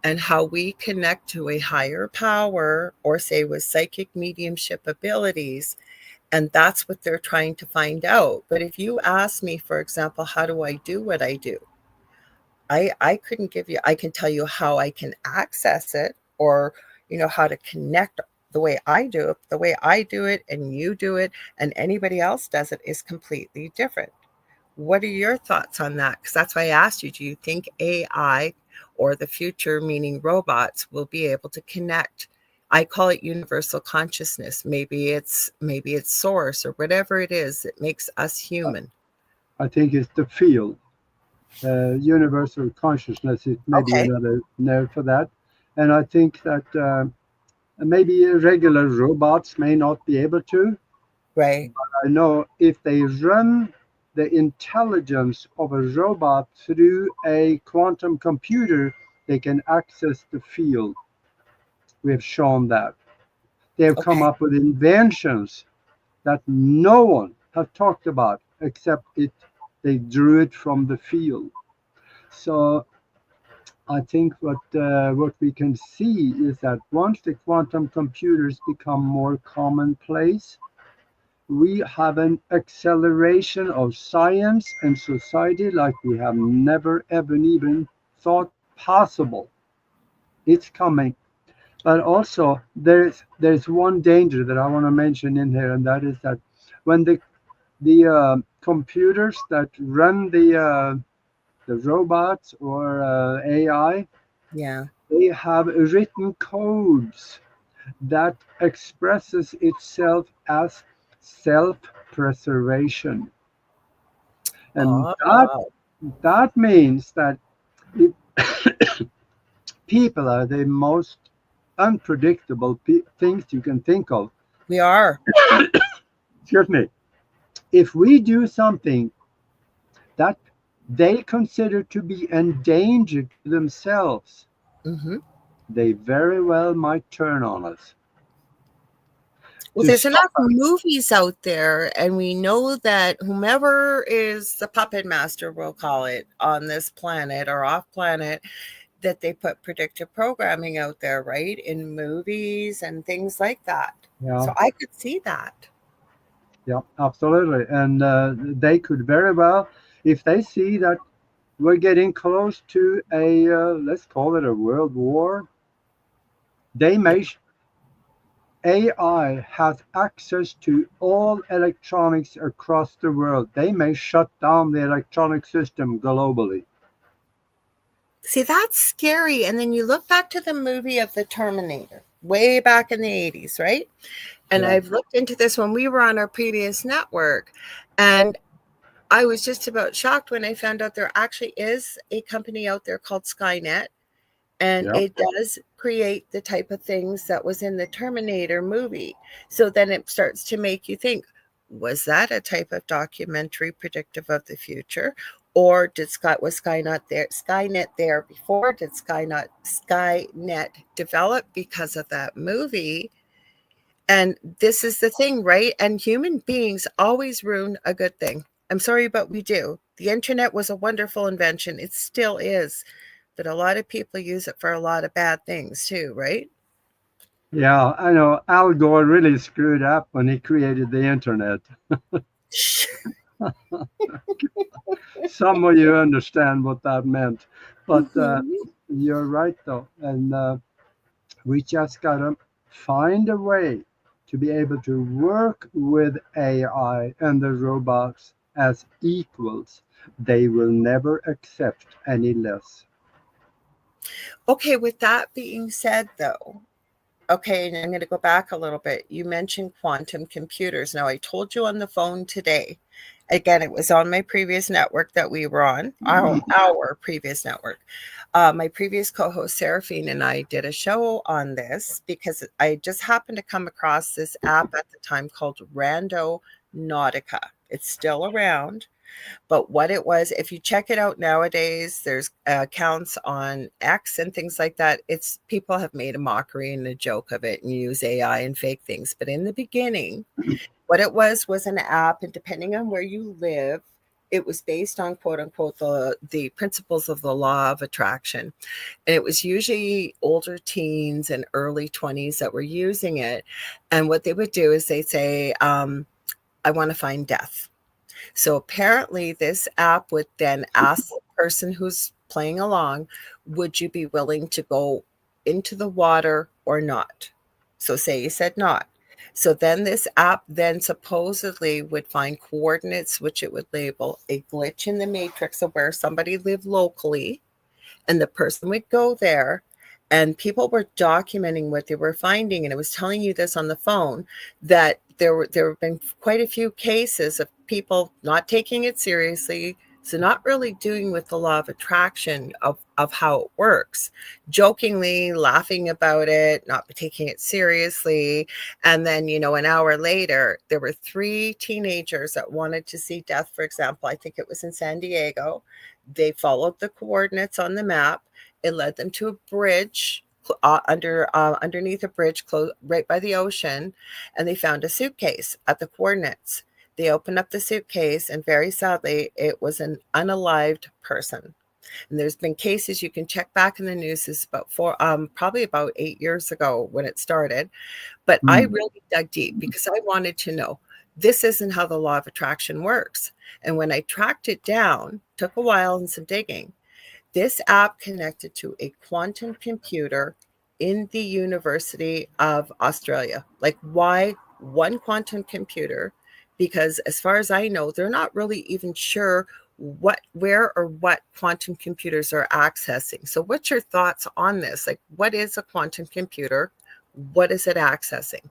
and how we connect to a higher power, or say with psychic mediumship abilities. And that's what they're trying to find out. But if you ask me, for example, how do I do what I do? I couldn't give you, I can tell you how I can access it, or, how to connect the way I do it. The way I do it and you do it and anybody else does it is completely different. What are your thoughts on that? Because that's why I asked you, do you think AI or the future, meaning robots, will be able to connect? I call it universal consciousness. Maybe it's source or whatever it is that makes us human. I think it's the field. Universal consciousness is maybe Okay, another name for that. And I think that maybe regular robots may not be able to. right. I know if they run the intelligence of a robot through a quantum computer, they can access the field. We have shown that. They have come Okay. up with inventions that no one has talked about except they drew it from the field. So I think what we can see is that once the quantum computers become more commonplace, we have an acceleration of science and society like we have never ever even thought possible. It's coming. But also there's one danger that I want to mention in here, and that is that when the computers that run the robots or AI, Yeah. they have written codes that expresses itself as self-preservation. And Oh, that means that if People are the most unpredictable things you can think of. We are. Excuse me. If we do something that they consider to be endangered to themselves, Hmm. they very well might turn on us Well, to there's stop enough movies out there, and we know that whomever is the puppet master, we'll call it, on this planet or off planet, that they put predictive programming out there, right? In movies and things like that. Yeah, So I could see that. yeah, absolutely. And they could very well, if they see that we're getting close to a, let's call it a world war, they may, AI has access to all electronics across the world. They may shut down the electronic system globally. See, that's scary. And then you look back to the movie of the Terminator, way back in the 80s, right? And Yeah, I've looked into this when we were on our previous network. And I was just about shocked when I found out there actually is a company out there called Skynet, and yeah. it does create the type of things that was in the Terminator movie. So then it starts to make you think, was that a type of documentary predictive of the future? Or was Skynet there before? Did Skynet develop because of that movie? And this is the thing, right? And human beings always ruin a good thing. I'm sorry, but we do. The internet was a wonderful invention. It still is. But a lot of people use it for a lot of bad things too, right? Yeah, I know Al Gore really screwed up when he created the internet. Some of you understand what that meant. But Mhm. you're right, though. And we just got to find a way to be able to work with AI and the robots as equals. They will never accept any less. Okay, with that being said, though, okay, and I'm going to go back a little bit. You mentioned quantum computers. Now, I told you on the phone today, again, it was on my previous network that we were on, our previous network. My previous co host, Seraphine, and I did a show on this because I just happened to come across this app at the time called Rando Nautica. It's still around. But what it was, if you check it out nowadays, there's accounts on X and things like that. It's people have made a mockery and a joke of it and use AI and fake things. But in the beginning, what it was an app, and depending on where you live, it was based on quote unquote the principles of the law of attraction. And it was usually older teens and early 20s that were using it. And what they would do is they say, I want to find death. So apparently, this app would then ask the person who's playing along, would you be willing to go into the water or not? So say you said not. So then this app then supposedly would find coordinates, which it would label a glitch in the matrix of where somebody lived locally, and the person would go there, and people were documenting what they were finding, and it was telling you this on the phone, that there have been quite a few cases of people not taking it seriously, so not really doing with the law of attraction of how it works, jokingly laughing about it, not taking it seriously. And then, an hour later, there were three teenagers that wanted to see death, for example. I think it was in San Diego. They followed the coordinates on the map. It led them to a bridge, underneath a bridge right by the ocean, and they found a suitcase at the coordinates. They opened up the suitcase, and very sadly, it was an unalived person. And there's been cases you can check back in the news. Is about probably about 8 years ago when it started. But I Hmm. really dug deep because I wanted to know, this isn't how the law of attraction works. And when I tracked it down, took a while and some digging, this app connected to a quantum computer in the University of Australia. Like, why one quantum computer? Because as far as I know, they're not really even sure where or what quantum computers are accessing. So what's your thoughts on this? Like, what is a quantum computer? What is it accessing?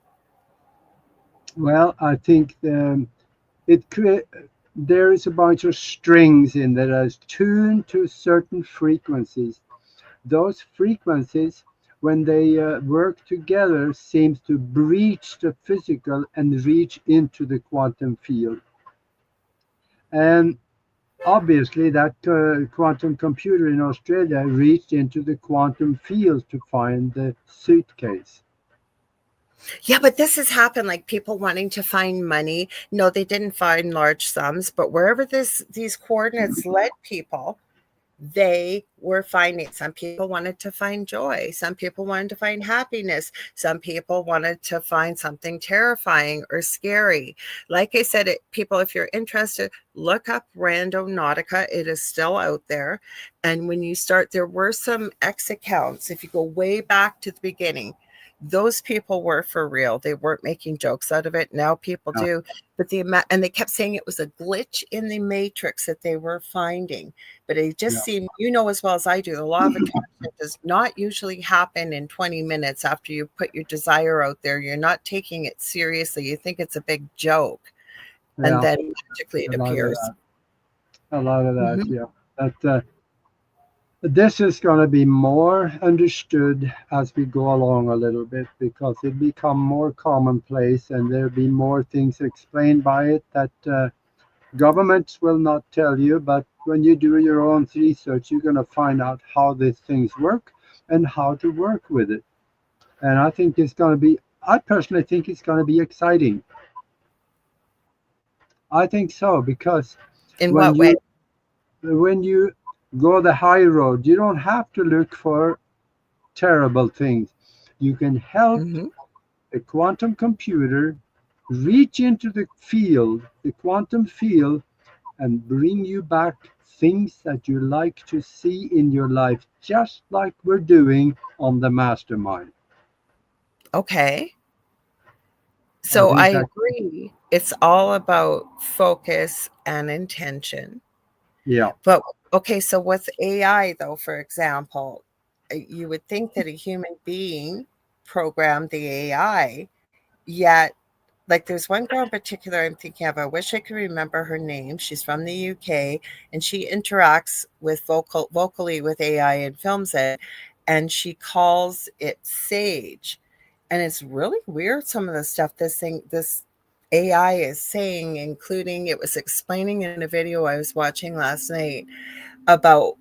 Well, I think it there is a bunch of strings in there that's tuned to certain frequencies. those frequencies, when they work together, seems to breach the physical and reach into the quantum field. And obviously, that quantum computer in Australia reached into the quantum field to find the suitcase. Yeah, but this has happened, like people wanting to find money. No, they didn't find large sums, but wherever these coordinates led people, they were finding. Some people wanted to find joy. Some people wanted to find happiness. Some people wanted to find something terrifying or scary. Like I said, people, if you're interested, look up Randonautica. It is still out there. And when you start, there were some X accounts. If you go way back to the beginning, those people were for real. They weren't making jokes out of it. Now people Yeah, do. But and they kept saying it was a glitch in the matrix that they were finding. But it just yeah, seemed, as well as I do, the law of attraction does not usually happen in 20 minutes after you put your desire out there. You're not taking it seriously. You think it's a big joke, and yeah. then magically it A lot of appears. that. A lot of that. Mhm. Yeah. That this is going to be more understood as we go along a little bit because it become more commonplace and there'll be more things explained by it that governments will not tell you, but when you do your own research, you're going to find out how these things work and how to work with it. And I think it's going to be, I personally think it's going to be exciting. I think so because In when what way? you go the high road, you don't have to look for terrible things. You can help Hmm. a quantum computer reach into the field, the quantum field, and bring you back things that you like to see in your life, just like we're doing on the mastermind. Okay. I So I think that, agree. It's all about focus and intention. yeah, But okay, so with AI, though, for example, you would think that a human being programmed the AI, yet, like, there's one girl in particular I'm thinking of. I wish I could remember her name. She's from the UK, and she interacts with vocally with AI and films it, and she calls it Sage. And it's really weird, some of the stuff this AI is saying, including it was explaining in a video I was watching last night about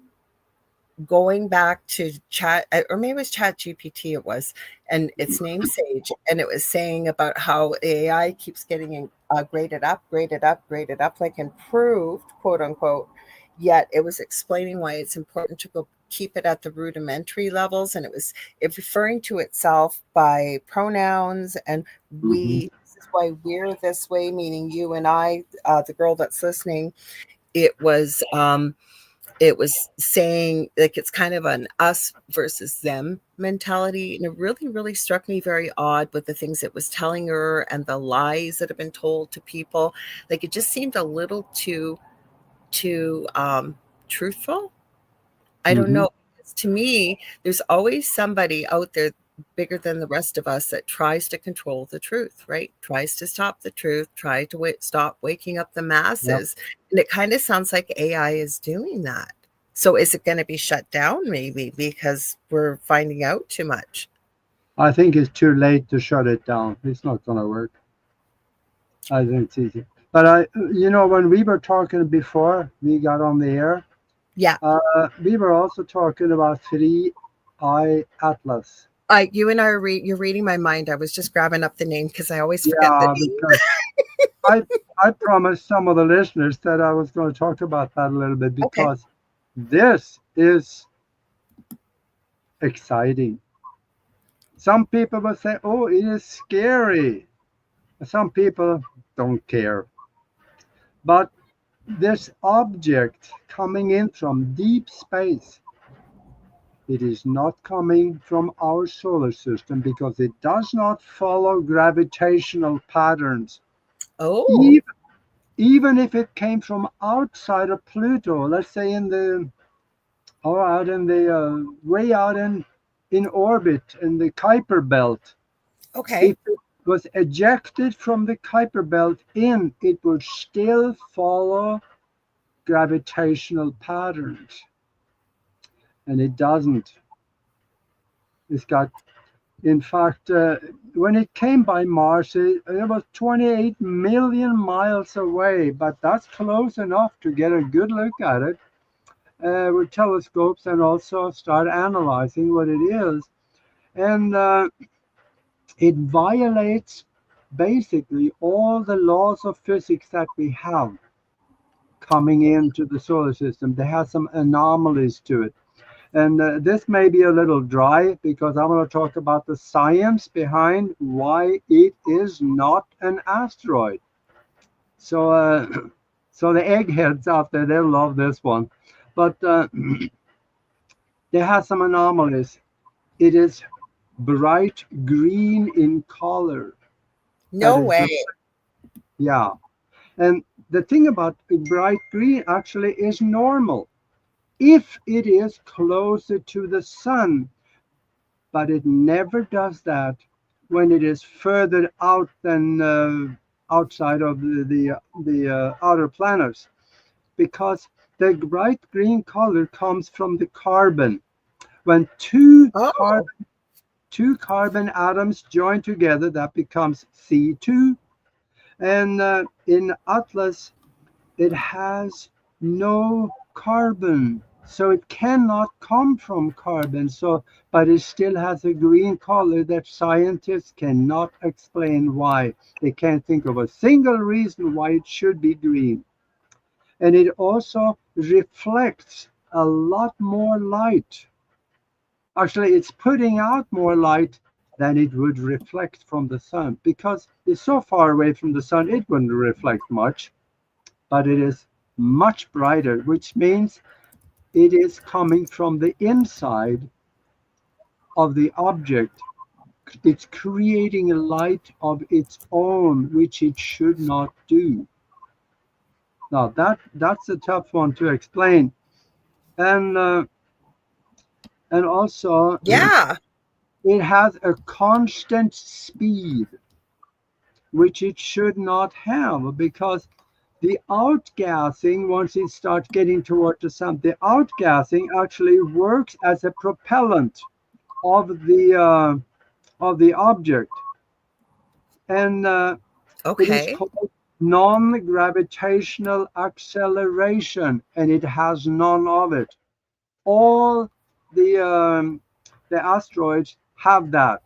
going back to chat, or maybe it was chat gpt, it was, and its name Sage, and it was saying about how AI keeps getting graded up, like improved, quote unquote, yet it was explaining why it's important to go keep it at the rudimentary levels, and it referring to itself by pronouns, and hmm, this is why we're this way, meaning you and I, the girl that's listening. It was um it was saying, like, it's kind of an us versus them mentality, and it really, really struck me very odd with the things it was telling her and the lies that have been told to people. Like, it just seemed a little too truthful. I don't hmm, know. To me, there's always somebody out there bigger than the rest of us that tries to control the truth, right? Tries to stop the truth, try to stop waking up the yep. masses. And it kind of sounds like AI is doing that. So is it going to be shut down maybe because we're finding out too much? I think it's too late to shut it down. It's not going to work. I think it's easy. But when we were talking before we got on the air, Yeah. we were also talking about 3I Atlas. You and I are you're reading my mind. I was just grabbing up the name because I always forget the Yeah, name. because I I promised some of the listeners that I was going to talk about that a little bit Okay. because this is exciting. Some people will say, "Oh, it is scary." Some people don't care. But this object coming in from deep space, it is not coming from our solar system because it does not follow gravitational patterns. Oh, Even, even if it came from outside of Pluto, let's say out in the way out in orbit in the Kuiper belt, okay. if it was ejected from the Kuiper belt it would still follow gravitational patterns, and it doesn't. It's got, in fact, when it came by Mars, it was 28 million miles away, but that's close enough to get a good look at it with telescopes and also start analyzing what it is. And it violates basically all the laws of physics that we have coming into the solar system. They have some anomalies to it. And this may be a little dry because I'm going to talk about the science behind why it is not an asteroid. So, so the eggheads out there, they'll love this one. But they have some anomalies. It is bright green in color. No way. Yeah. And the thing about bright green actually is normal if it is closer to the sun, but it never does that when it is further out than outside of the outer planets, because the bright green color comes from the carbon. When Oh, two carbon atoms join together, that becomes C2. And in Atlas, it has no carbon, so it cannot come from carbon. So, but it still has a green color that scientists cannot explain why. They can't think of a single reason why it should be green. And it also reflects a lot more light. Actually, it's putting out more light than it would reflect from the sun, because it's so far away from the sun, it wouldn't reflect much, but it is much brighter, which means it is coming from the inside of the object. It's creating a light of its own, which it should not do. Now that's a tough one to explain, and also yeah. it has a constant speed, which it should not have, because the outgassing, once it starts getting toward the sun, the outgassing actually works as a propellant of the object, and it is Okay. called non-gravitational acceleration, and it has none of it. All the asteroids have that,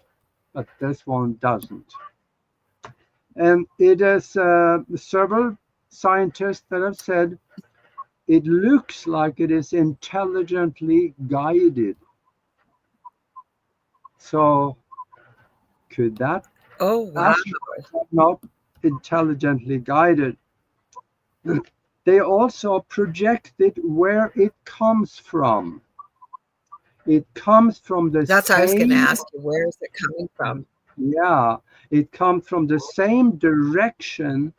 but this one doesn't. And it is several scientists that have said it looks like it is intelligently guided. So could that Oh, wow. asteroid not intelligently guided? They also projected where it comes from. It comes from the That's what I was going to same, ask you. Where is it coming from? yeah, it comes from the same direction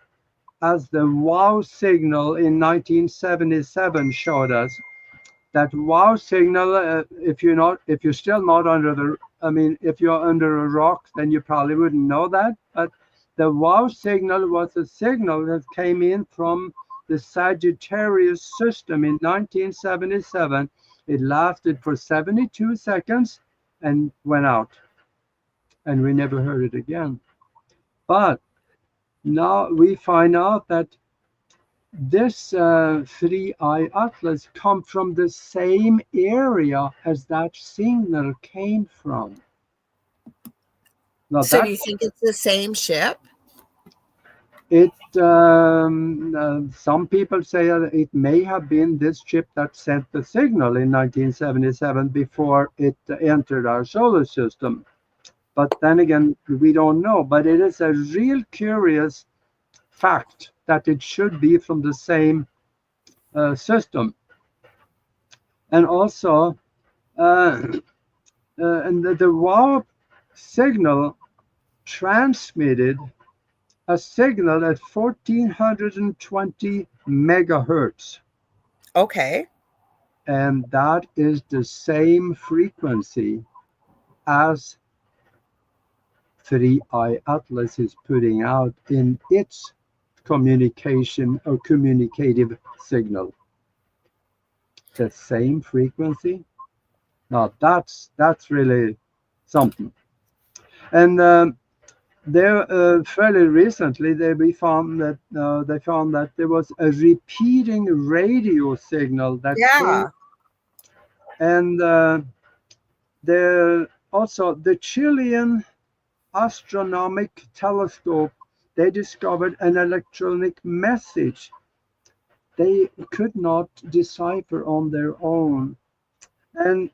as the wow signal in 1977 showed us. That wow signal, if you're still not under the, I mean, if you're under a rock, then you probably wouldn't know that. But the wow signal was a signal that came in from the Sagittarius system in 1977. It lasted for 72 seconds and went out, and we never heard it again. But now we find out that this 3I atlas come from the same area as that signal came from. Now So do that you think it's the same ship? it some people say that it may have been this ship that sent the signal in 1977 before it entered our solar system. But then again, we don't know. But it is a real curious fact that it should be from the same system. And also, and the wow signal transmitted a signal at 1420 megahertz. Okay. And that is the same frequency as 3I Atlas is putting out in its communication or communicative signal. The same frequency. Now that's really something. And there, fairly recently, they found that there was a repeating radio signal that came, Yeah. and the Chilean astronomic telescope, they discovered an electronic message they could not decipher on their own. And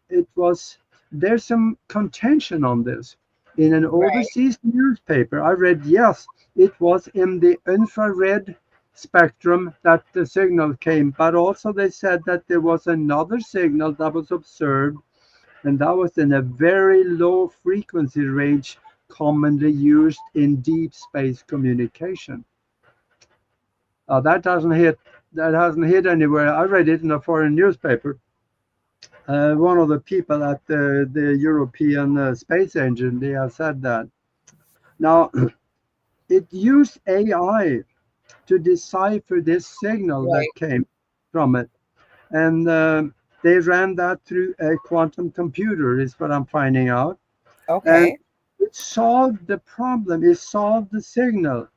there's some contention on this. In an Right. overseas newspaper, I read, yes, it was in the infrared spectrum that the signal came, but also they said that there was another signal that was observed, and that was in a very low frequency range commonly used in deep space communication. That doesn't hit. That hasn't hit anywhere. I read it in a foreign newspaper. One of the people at the European Space Agency has said that. Now, it used AI to decipher this signal Right. that came from it, and they ran that through a quantum computer, is what I'm finding out. And Okay. it solved the problem, it solved the signal.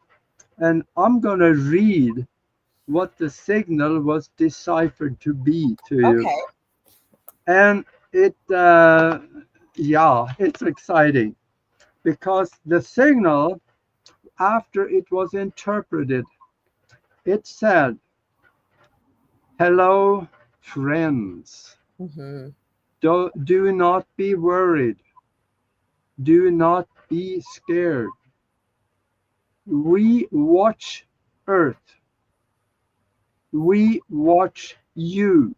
And I'm going to read what the signal was deciphered to be to you. Okay. And yeah, it's exciting because the signal, after it was interpreted, it said, "Hello, friends. Hmm. Do not be worried. Do not be scared. We watch Earth. We watch you.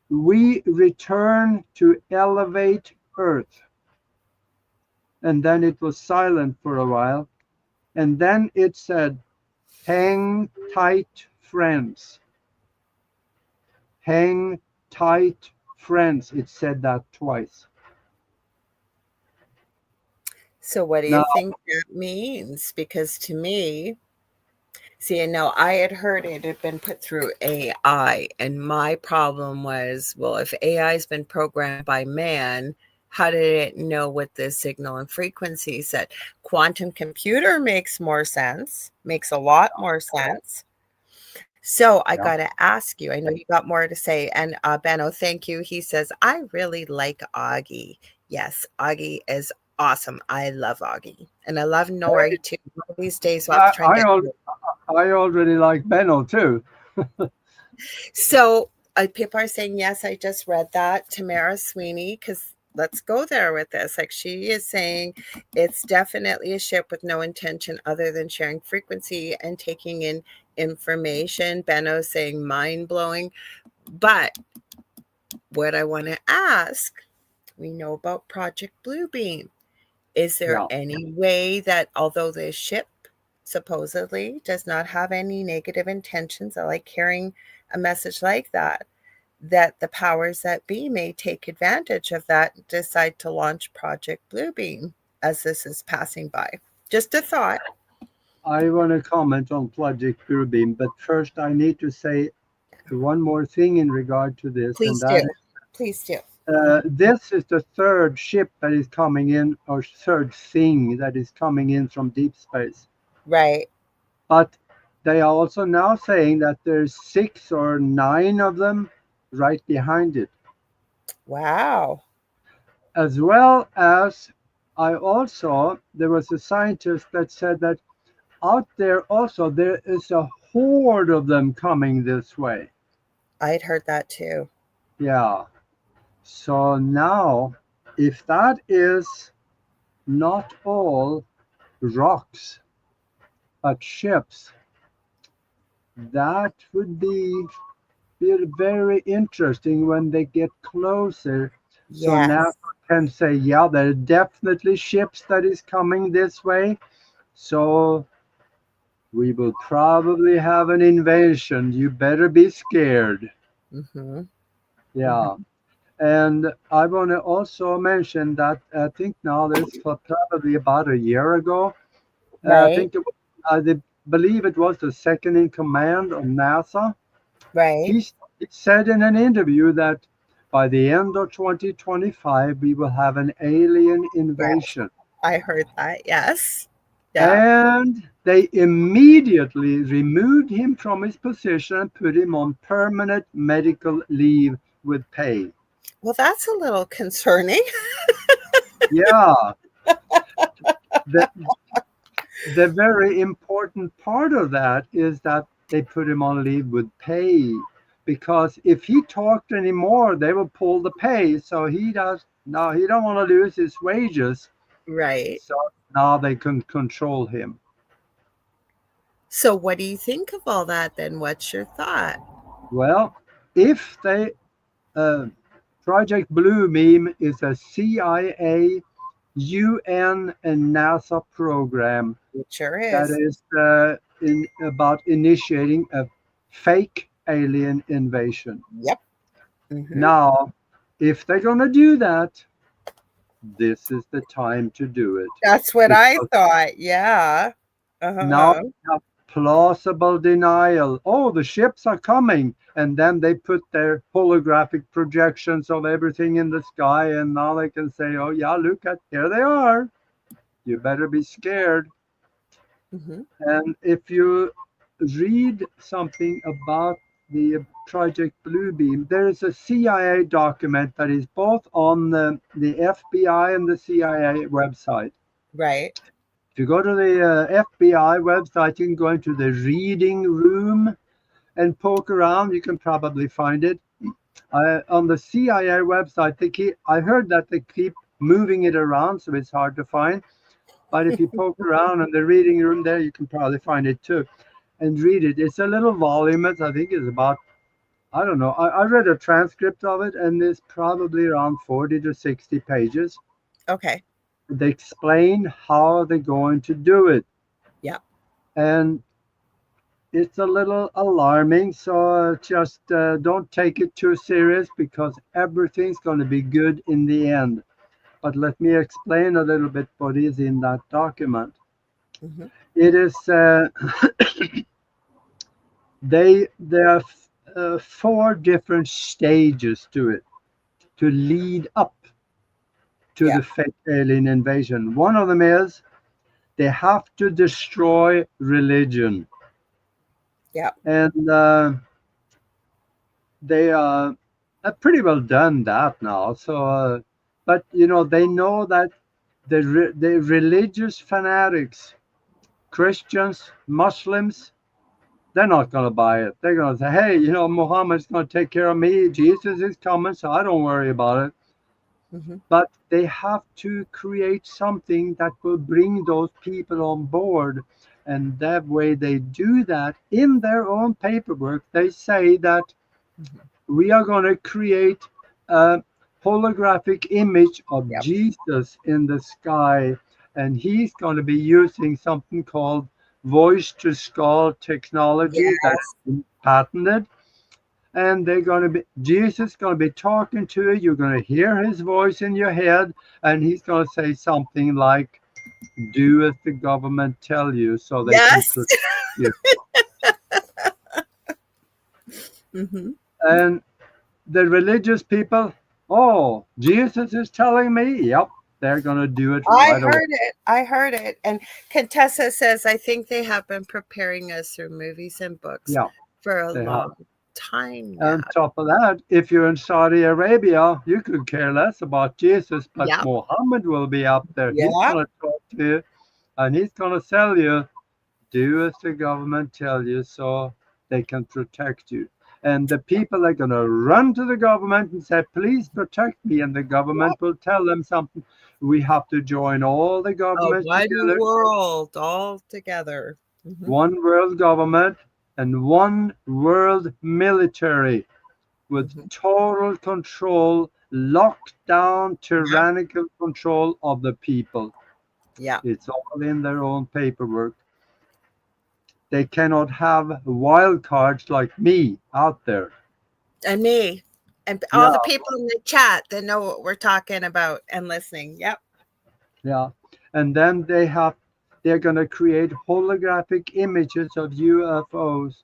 We return to elevate Earth." And then it was silent for a while. And then it said, "Hang tight, friends. Hang tight, friends." It said that twice. So, what do you Now, think that means? Because to me, see, I know I had heard it had been put through AI, and my problem was, well, if AI has been programmed by man, how did it know what the signal and frequency said? Quantum computer makes more sense, makes a lot more sense. So I yeah, got to ask you, I know you got more to say. And Benno, thank you. He says, I really like Augie. Yes, Augie is awesome. I love Augie. And I love Nori too. One of these days we'll have to I, try and I, get. al- I already like Benno too. So people are saying, yes, I just read that. Tamara Sweeney, because let's go there with this. Like she is saying, it's definitely a ship with no intention other than sharing frequency and taking in information. Benno saying mind blowing. But what I want to ask, we know about Project Bluebeam. Is there Yeah, any way that although this ship supposedly does not have any negative intentions, I like hearing a message like that, that the powers that be may take advantage of that and decide to launch Project Bluebeam as this is passing by? Just a thought. I want to comment on Project Bluebeam, but first I need to say one more thing in regard to this, and Please do. that Please do. this is the third ship that is coming in, or third thing that is coming in from deep space. Right. But they are also now saying that there's 6 or 9 of them right behind it, Wow. as well as there was a scientist that said that out there also there is a horde of them coming this way. I'd heard that too. Yeah. So now, if that is not all rocks but ships, that would be very interesting when they get closer. So now Yes. I can say, yeah, there are definitely ships that is coming this way. So we will probably have an invasion. You better be scared. Mm-hmm. Yeah. Mm-hmm. And I want to also mention that I think now this was probably about a year ago. I Right. think I believe it was the second in command of NASA. Right. He said in an interview that by the end of 2025, we will have an alien Yes, invasion. I heard that. Yes. Yeah. And they immediately removed him from his position and put him on permanent medical leave with pay. Well, that's a little concerning. Yeah, the, the very important part of that is that they put him on leave with pay, because if he talked anymore, they will pull the pay. So he does now. He don't want to lose his wages. Right. So now they can control him. So, what do you think of all that then? What's your thought? Well, if they uh, Project Blue Beam is a CIA, UN, and NASA program It sure that is. is about initiating a fake alien invasion. Yep. Hmm. Now, if they're going to do that, this is the time to do it. That's what I Because thought. Yeah. now Uh-huh. we have plausible denial. Oh, the ships are coming. And then they put their holographic projections of everything in the sky. And now they can say, oh, yeah, look at, here they are. You better be scared. Hmm. And if you read something about the Project Bluebeam, there is a CIA document that is both on the FBI and the CIA website. Right. If you go to the FBI website, you can go into the reading room and poke around. You can probably find it. On the CIA website, I heard that they keep moving it around, so it's hard to find. But if you poke around in the reading room there, you can probably find it too and read it. It's a little volume. I think it's about, I don't know. I read a transcript of it, and it's probably around 40 to 60 pages. Okay. They explain how they're going to do it. Yeah. And it's a little alarming. So just don't take it too serious, because everything's going to be good in the end. But let me explain a little bit what is in that document. Hmm. It is there are four different stages to it to lead up to Yeah. the fake alien invasion. One of them is they have to destroy religion, Yeah. and they have pretty well done that now. So, but they know that the religious fanatics, Christians, Muslims, they're not going to buy it. They're going to say, hey, Muhammad's going to take care of me. Jesus is coming, so I don't worry about it. Hmm. But they have to create something that will bring those people on board. And that way they do that in their own paperwork. They say that we are going to create a holographic image of Yep. Jesus in the sky. And he's going to be using something called voice to skull technology that's Yes. been patented. And Jesus is going to be talking to you. You're going to hear his voice in your head. And he's going to say something like, do as the government tell you so they can Yes. protect you. Hmm. And the religious people, oh, Jesus is telling me, yep, they're going to do it I right away. heard it. I heard it. And Contessa says, I think they have been preparing us through movies and books Yeah, for a they have. long time now. On top of that, if you're in Saudi Arabia, you could care less about Jesus, but Yep. Muhammad will be up there. He's Yeah. going to talk to you, and he's going to tell you, do as the government tell you so they can protect you. And the people are going to run to the government and say, please protect me. And the government Yep. will tell them something. We have to join all the A governments one together, world all together. Hmm. one world government and one world military with Hmm. total control, lockdown, Yep. tyrannical control of the people. Yeah. It's all in their own paperwork. They cannot have wild cards like me out there. And me. And all Yeah, the people in the chat that know what we're talking about and listening. Yep. yeah. And then they're going to create holographic images of UFOs.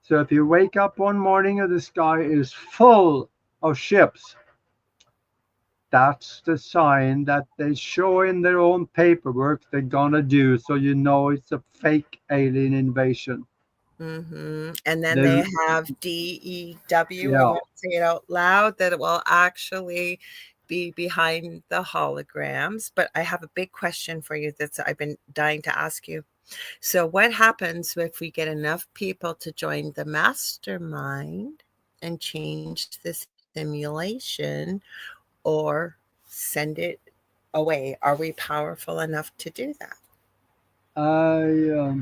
So if you wake up one morning and the sky is full of ships, that's the sign that they show in their own paperwork they're gonna do. So you know it's a fake alien invasion. And then They, they have DEW, I yeah. won't say it out loud, that it will actually be behind the holograms. But I have a big question for you that's I've been dying to ask you. So, what happens if we get enough people to join the mastermind and change the simulation or send it away? Are we powerful enough to do that? I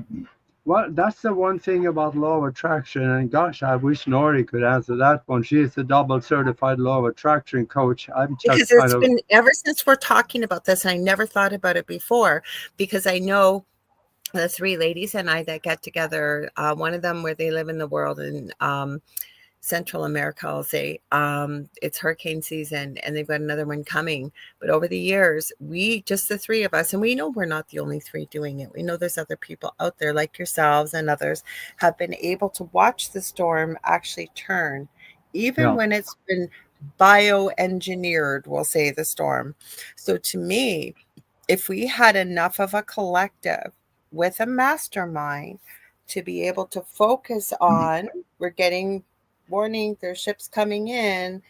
well, that's the one thing about law of attraction, and gosh, I wish Nori could answer that one. She is a double certified law of attraction coach. I'm just Because kind it's of, been ever since we're talking about this, and I never thought about it before because I know the three ladies and I that get together, one of them where they live in the world in Central America, I'll say, it's hurricane season and they've got another one coming. But over the years, we, just the three of us, and we know we're not the only three doing it. We know there's other people out there like yourselves and others have been able to watch the storm actually turn, even yeah, when it's been bioengineered, we'll say the storm. So to me, if we had enough of a collective with a mastermind to be able to focus on, we're getting warning, there's ships coming in,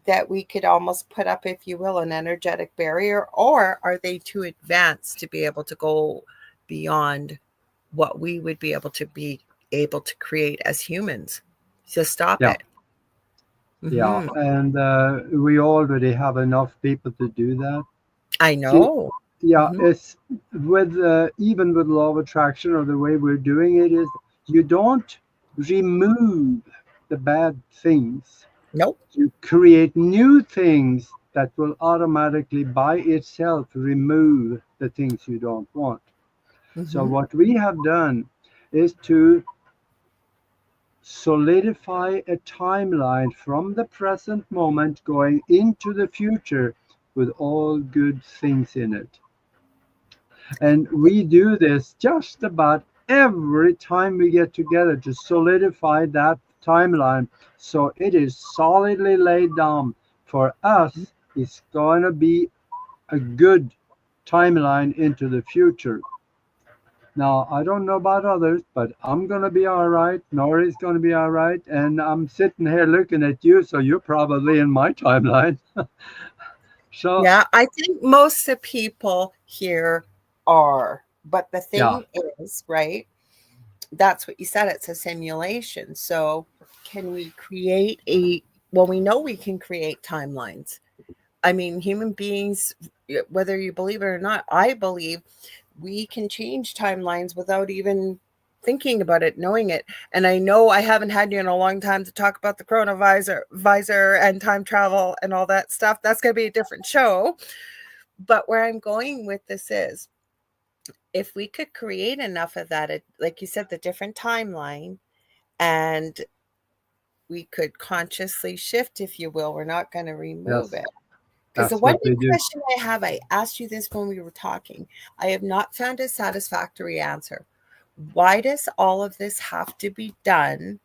that we could almost put up, if you will, an energetic barrier, or are they too advanced to be able to go beyond what we would be able to create as humans to stop yeah, it? yeah, Hmm. and we already have enough people to do that. I See, know. yeah, Hmm. it's with even with law of attraction or the way we're doing it is you don't remove the bad things. Nope. You create new things that will automatically by itself remove the things you don't want. So Hmm. what we have done is to solidify a timeline from the present moment going into the future with all good things in it. And we do this just about every time we get together to solidify that timeline. So it is solidly laid down. For us, it's going to be a good timeline into the future. Now, I don't know about others, but I'm going to be all right. Nori's going to be all right. And I'm sitting here looking at you, so you're probably in my timeline. So, Yeah, I think most of the people here are. But the yeah, thing is, right? That's what you said. It's a simulation. So, can we create well, we know we can create timelines. I mean, human beings, whether you believe it or not, I believe we can change timelines without even thinking about it, knowing it. And I know I haven't had you in a long time to talk about the coronavirus visor and time travel and all that stuff. That's going to be a different show. But where I'm going with this is if we could create enough of that, like you said, the different timeline, and we could consciously shift, if you will, we're not going to remove yes, it. Because the that's one what we big do. question I have, I asked you this when we were talking. I have not found a satisfactory answer. Why does all of this have to be done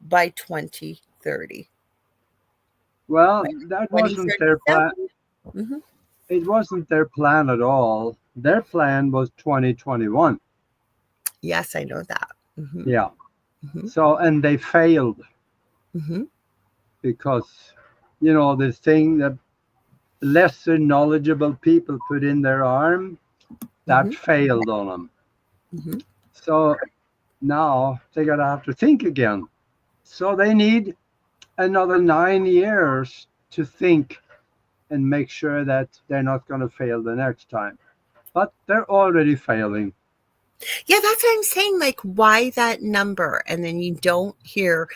by 2030? Well, By that wasn't their plan. 2037? Hmm. It wasn't their plan at all. Their plan was 2021. Yes, I know that. Hmm. Yeah. Hmm. So, and they failed Hmm. because, the thing that lesser knowledgeable people put in their arm, that Hmm. failed on them. Hmm. So now they got to have to think again. So they need another 9 years to think and make sure that they're not going to fail the next time. But they're already failing. Yeah, that's what I'm saying. Like, why that number? And then you don't hear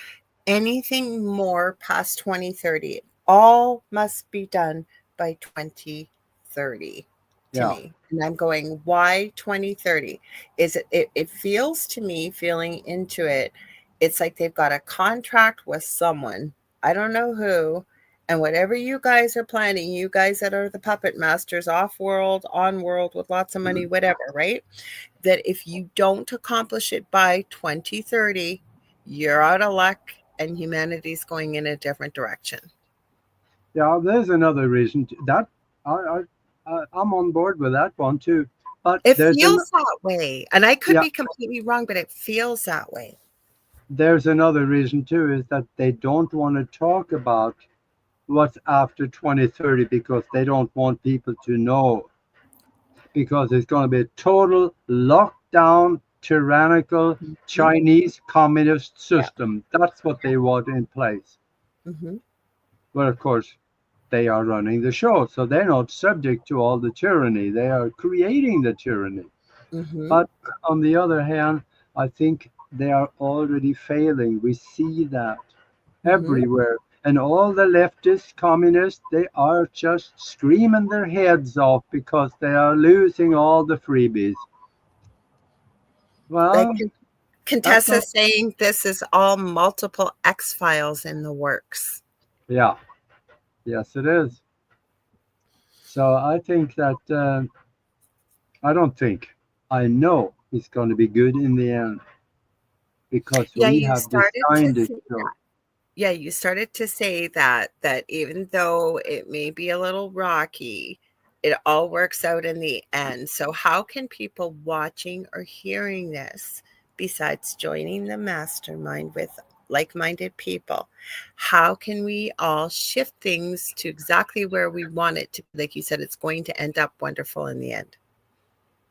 anything more past 2030. All must be done by 2030 to Yeah. me. And I'm going, why 2030? Is it feels to me, feeling into it, it's like they've got a contract with someone. I don't know who. And whatever you guys are planning, you guys that are the puppet masters, off world, on world with lots of money, whatever, right? That if you don't accomplish it by 2030, you're out of luck and humanity's going in a different direction. Yeah, there's another reason that I'm on board with that one too. But It feels that way. And I could yeah, be completely wrong, but it feels that way. there's another reason too is that they don't want to talk about what's after 2030 because they don't want people to know, because it's going to be a total lockdown, tyrannical Mhm. Chinese communist Yeah. system. That's what they want in place. Hmm. But of course, they are running the show, so they're not subject to all the tyranny. They are creating the tyranny. Hmm. But on the other hand, I think they are already failing. We see that Hmm. everywhere. And all the leftist communists, they are just screaming their heads off because they are losing all the freebies. Like Well, that's Contessa's not, saying this is all multiple X files in the works. yeah, yes, it is. So I think that, I don't think, I know it's going to be good in the end because Yeah, we you have started to designed it say so. that. Yeah, you started to say that even though it may be a little rocky, it all works out in the end. So how can people watching or hearing this, besides joining the mastermind with like-minded people, how can we all shift things to exactly where we want it to be? Like you said, it's going to end up wonderful in the end.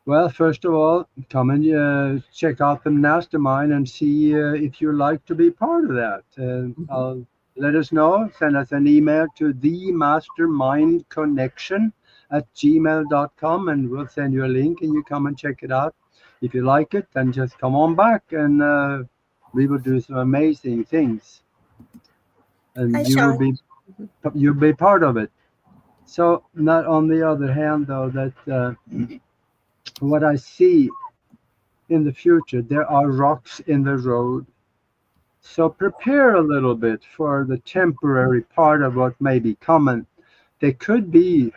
Well, first of all, come and check out the mastermind and see if you like to be part of that. Mhm. Let us know. Send us an email to themastermindconnection@gmail.com and we'll send you a link and you come and check it out. If you like it, then just come on back and we will do some amazing things I and shall. you'll be part of it. So, not on the other hand, though, that what I see in the future, there are rocks in the road. So prepare a little bit for the temporary part of what may be coming. There could be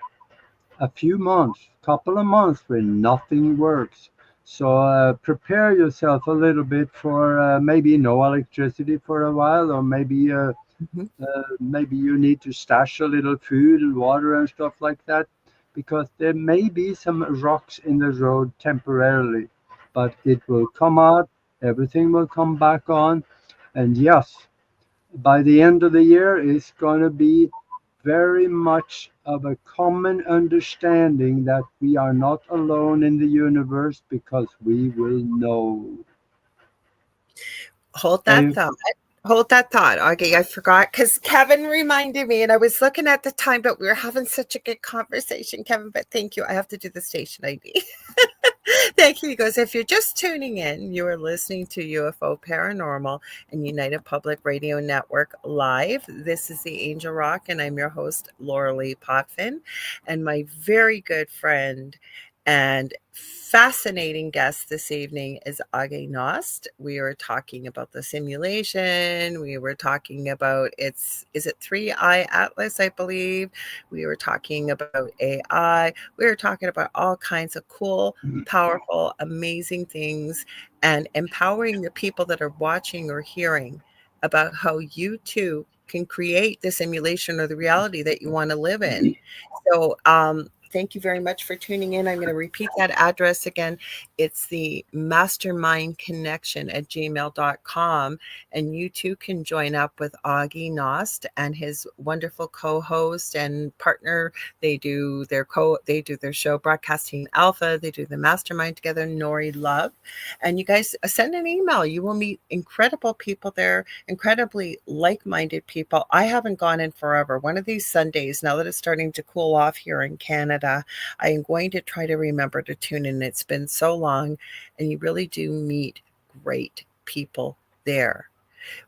a few months, couple of months where nothing works. So prepare yourself a little bit for maybe no electricity for a while, or Mhm. maybe you need to stash a little food and water and stuff like that, because there may be some rocks in the road temporarily, but it will come out, everything will come back on, and yes, by the end of the year, it's going to be very much of a common understanding that we are not alone in the universe because we will know. Hold that They, thought. Hold that thought. Okay, I forgot because Kevin reminded me, and I was looking at the time, but we were having such a good conversation, Kevin. But thank you. I have to do the station ID. Thank you. He goes, if you're just tuning in, you are listening to UFO Paranormal and United Public Radio Network live. This is the Angel Rock, and I'm your host, Lorilei Potvin, and my very good friend and fascinating guest this evening is Aage Nost. We were talking about the simulation. We were talking about is it 3i Atlas, I believe. We were talking about AI. We were talking about all kinds of cool, powerful, amazing things and empowering the people that are watching or hearing about how you too can create the simulation or the reality that you want to live in. So, thank you very much for tuning in. I'm going to repeat that address again. It's the mastermind connection at gmail.com. And you too can join up with Aage Nost and his wonderful co-host and partner. They do their show Broadcasting Alpha. They do the mastermind together, Nori Love. And you guys send an email. You will meet incredible people there, incredibly like-minded people. I haven't gone in forever. One of these Sundays, now that it's starting to cool off here in Canada, I am going to try to remember to tune in. It's been so long, and you really do meet great people there.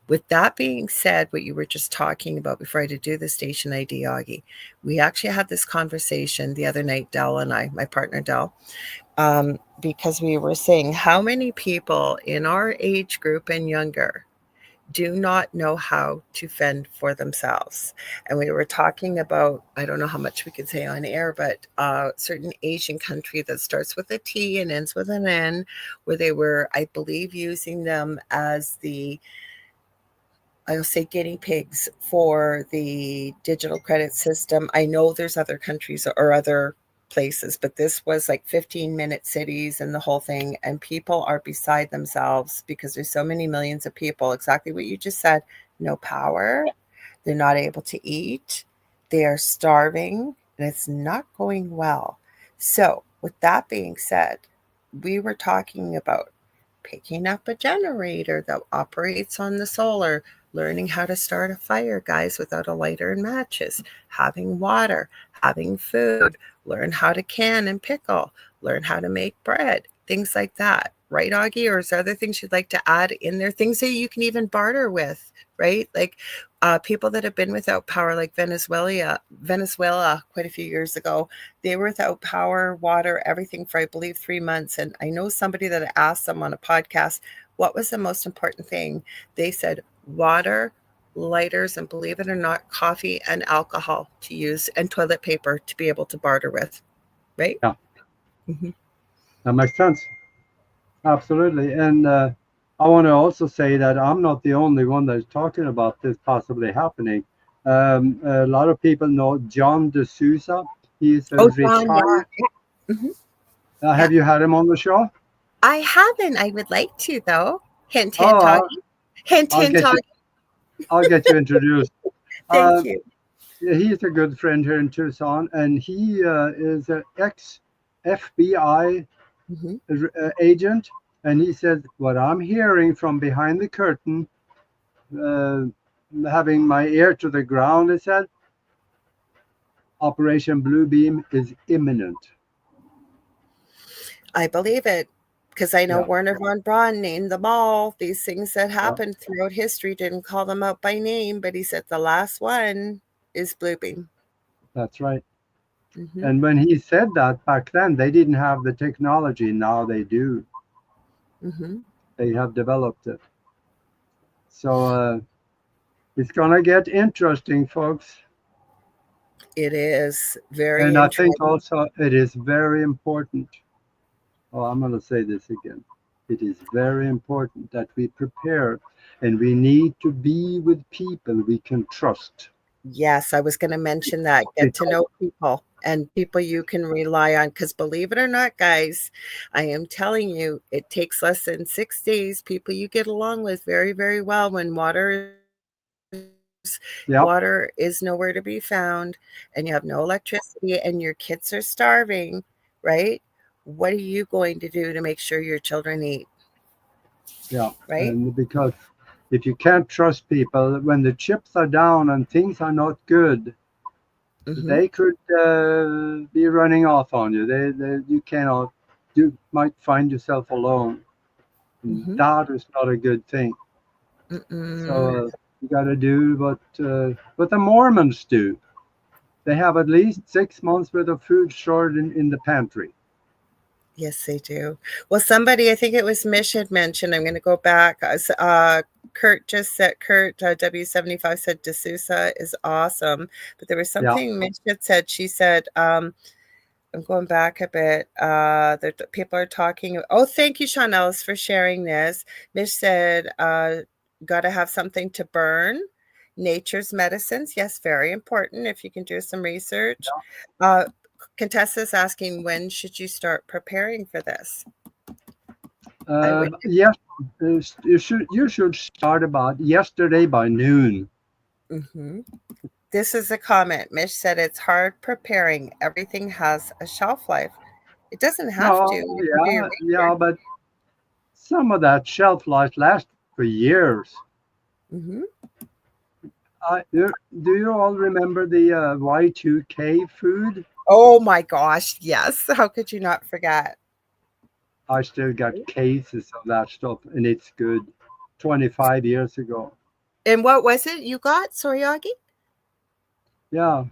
With that being said, what you were just talking about before I did do the station ID, Augie, we actually had this conversation the other night, Dell and I, my partner Dell, because we were saying how many people in our age group and younger do not know how to fend for themselves. And we were talking about, I don't know how much we could say on air, but certain Asian country that starts with a T and ends with an N, where they were, I believe, using them as the I'll say guinea pigs for the digital credit system. I know there's other countries or other places, but this was like 15-minute cities and the whole thing. And people are beside themselves because there's so many millions of people. Exactly what you just said. No power. They're not able to eat. They are starving and it's not going well. So, with that being said, we were talking about picking up a generator that operates on the solar, learning how to start a fire, guys, without a lighter and matches, having water, having food, learn how to can and pickle, learn how to make bread, things like that. Right, Augie? Or is there other things you'd like to add in there? Things that you can even barter with, right? Like people that have been without power, like Venezuela, quite a few years ago, they were without power, water, everything for, I believe, 3 months. And I know somebody that asked them on a podcast, what was the most important thing? They said water, lighters, and believe it or not, coffee and alcohol to use and toilet paper to be able to barter with, right? Yeah, Mm-hmm. that makes sense. Absolutely. And I want to also say that I'm not the only one that's talking about this possibly happening. A lot of people know John D'Souza. He's a Oh, John, yeah. retired. Mm-hmm. Yeah. Have you had him on the show? I haven't. I would like to, though. Hint, hint, Oh, Augie. Hint, I'll hint, get you. Augie. I'll get you introduced. Thank Uh, you. he's a good friend here in Tucson, and he is an ex FBI Mm-hmm. agent. And he said, "What I'm hearing from behind the curtain, uh, having my ear to the ground," he said, Operation Bluebeam is imminent. I believe it because I know Yeah, Werner von Braun named them all. These things that yeah, happened throughout history didn't call them out by name, but he said the last one is Bluebeam. that's right. Mm-hmm. And when he said that back then, they didn't have the technology. Now they do. Mm-hmm. They have developed it. So it's gonna get interesting, folks. It is very And I think interesting. also it is very important. Oh, I'm gonna say this again. It is very important that we prepare, and we need to be with people we can trust. Yes, I was going to mention that. Get to Because know people and people you can rely on. Because believe it or not, guys, I am telling you, it takes less than 6 days. People you get along with very, very well when yeah, water is nowhere to be found and you have no electricity and your kids are starving, right? What are you going to do to make sure your children eat, yeah, right? and because if you can't trust people when the chips are down and things are not good, Mm-hmm. they could be running off on you. You cannot. You might find yourself alone, and Mm-hmm. that is not a good thing. Mm-mm. So you got to do what the Mormons do. They have at least 6 months worth of food stored in the pantry. Yes, they do. Well, somebody, I think it was Mish had mentioned, I'm going to go back. Kurt just said, Kurt W75 said D'Souza is awesome. But there was Yeah. something Mish had said. She said, I'm going back a bit. People are talking. Oh, thank you, Sean Ellis, for sharing this. Mish said, got to have something to burn. Nature's medicines. Yes, very important if you can do some research. Uh, Contessa's asking, when should you start preparing for this? I would. Yes, you should start about yesterday by noon. Mm-hmm. This is a comment. Mish said it's hard preparing. Everything has a shelf life. It doesn't have to. No, You can do your yeah, research. yeah, but some of that shelf life lasts for years. Mm-hmm. Do you all remember the Y2K food? Oh my gosh, yes. How could you not forget? I still got cases of that stuff, and it's good. 25 years ago. And what was it you got, Soriyagi? Yeah,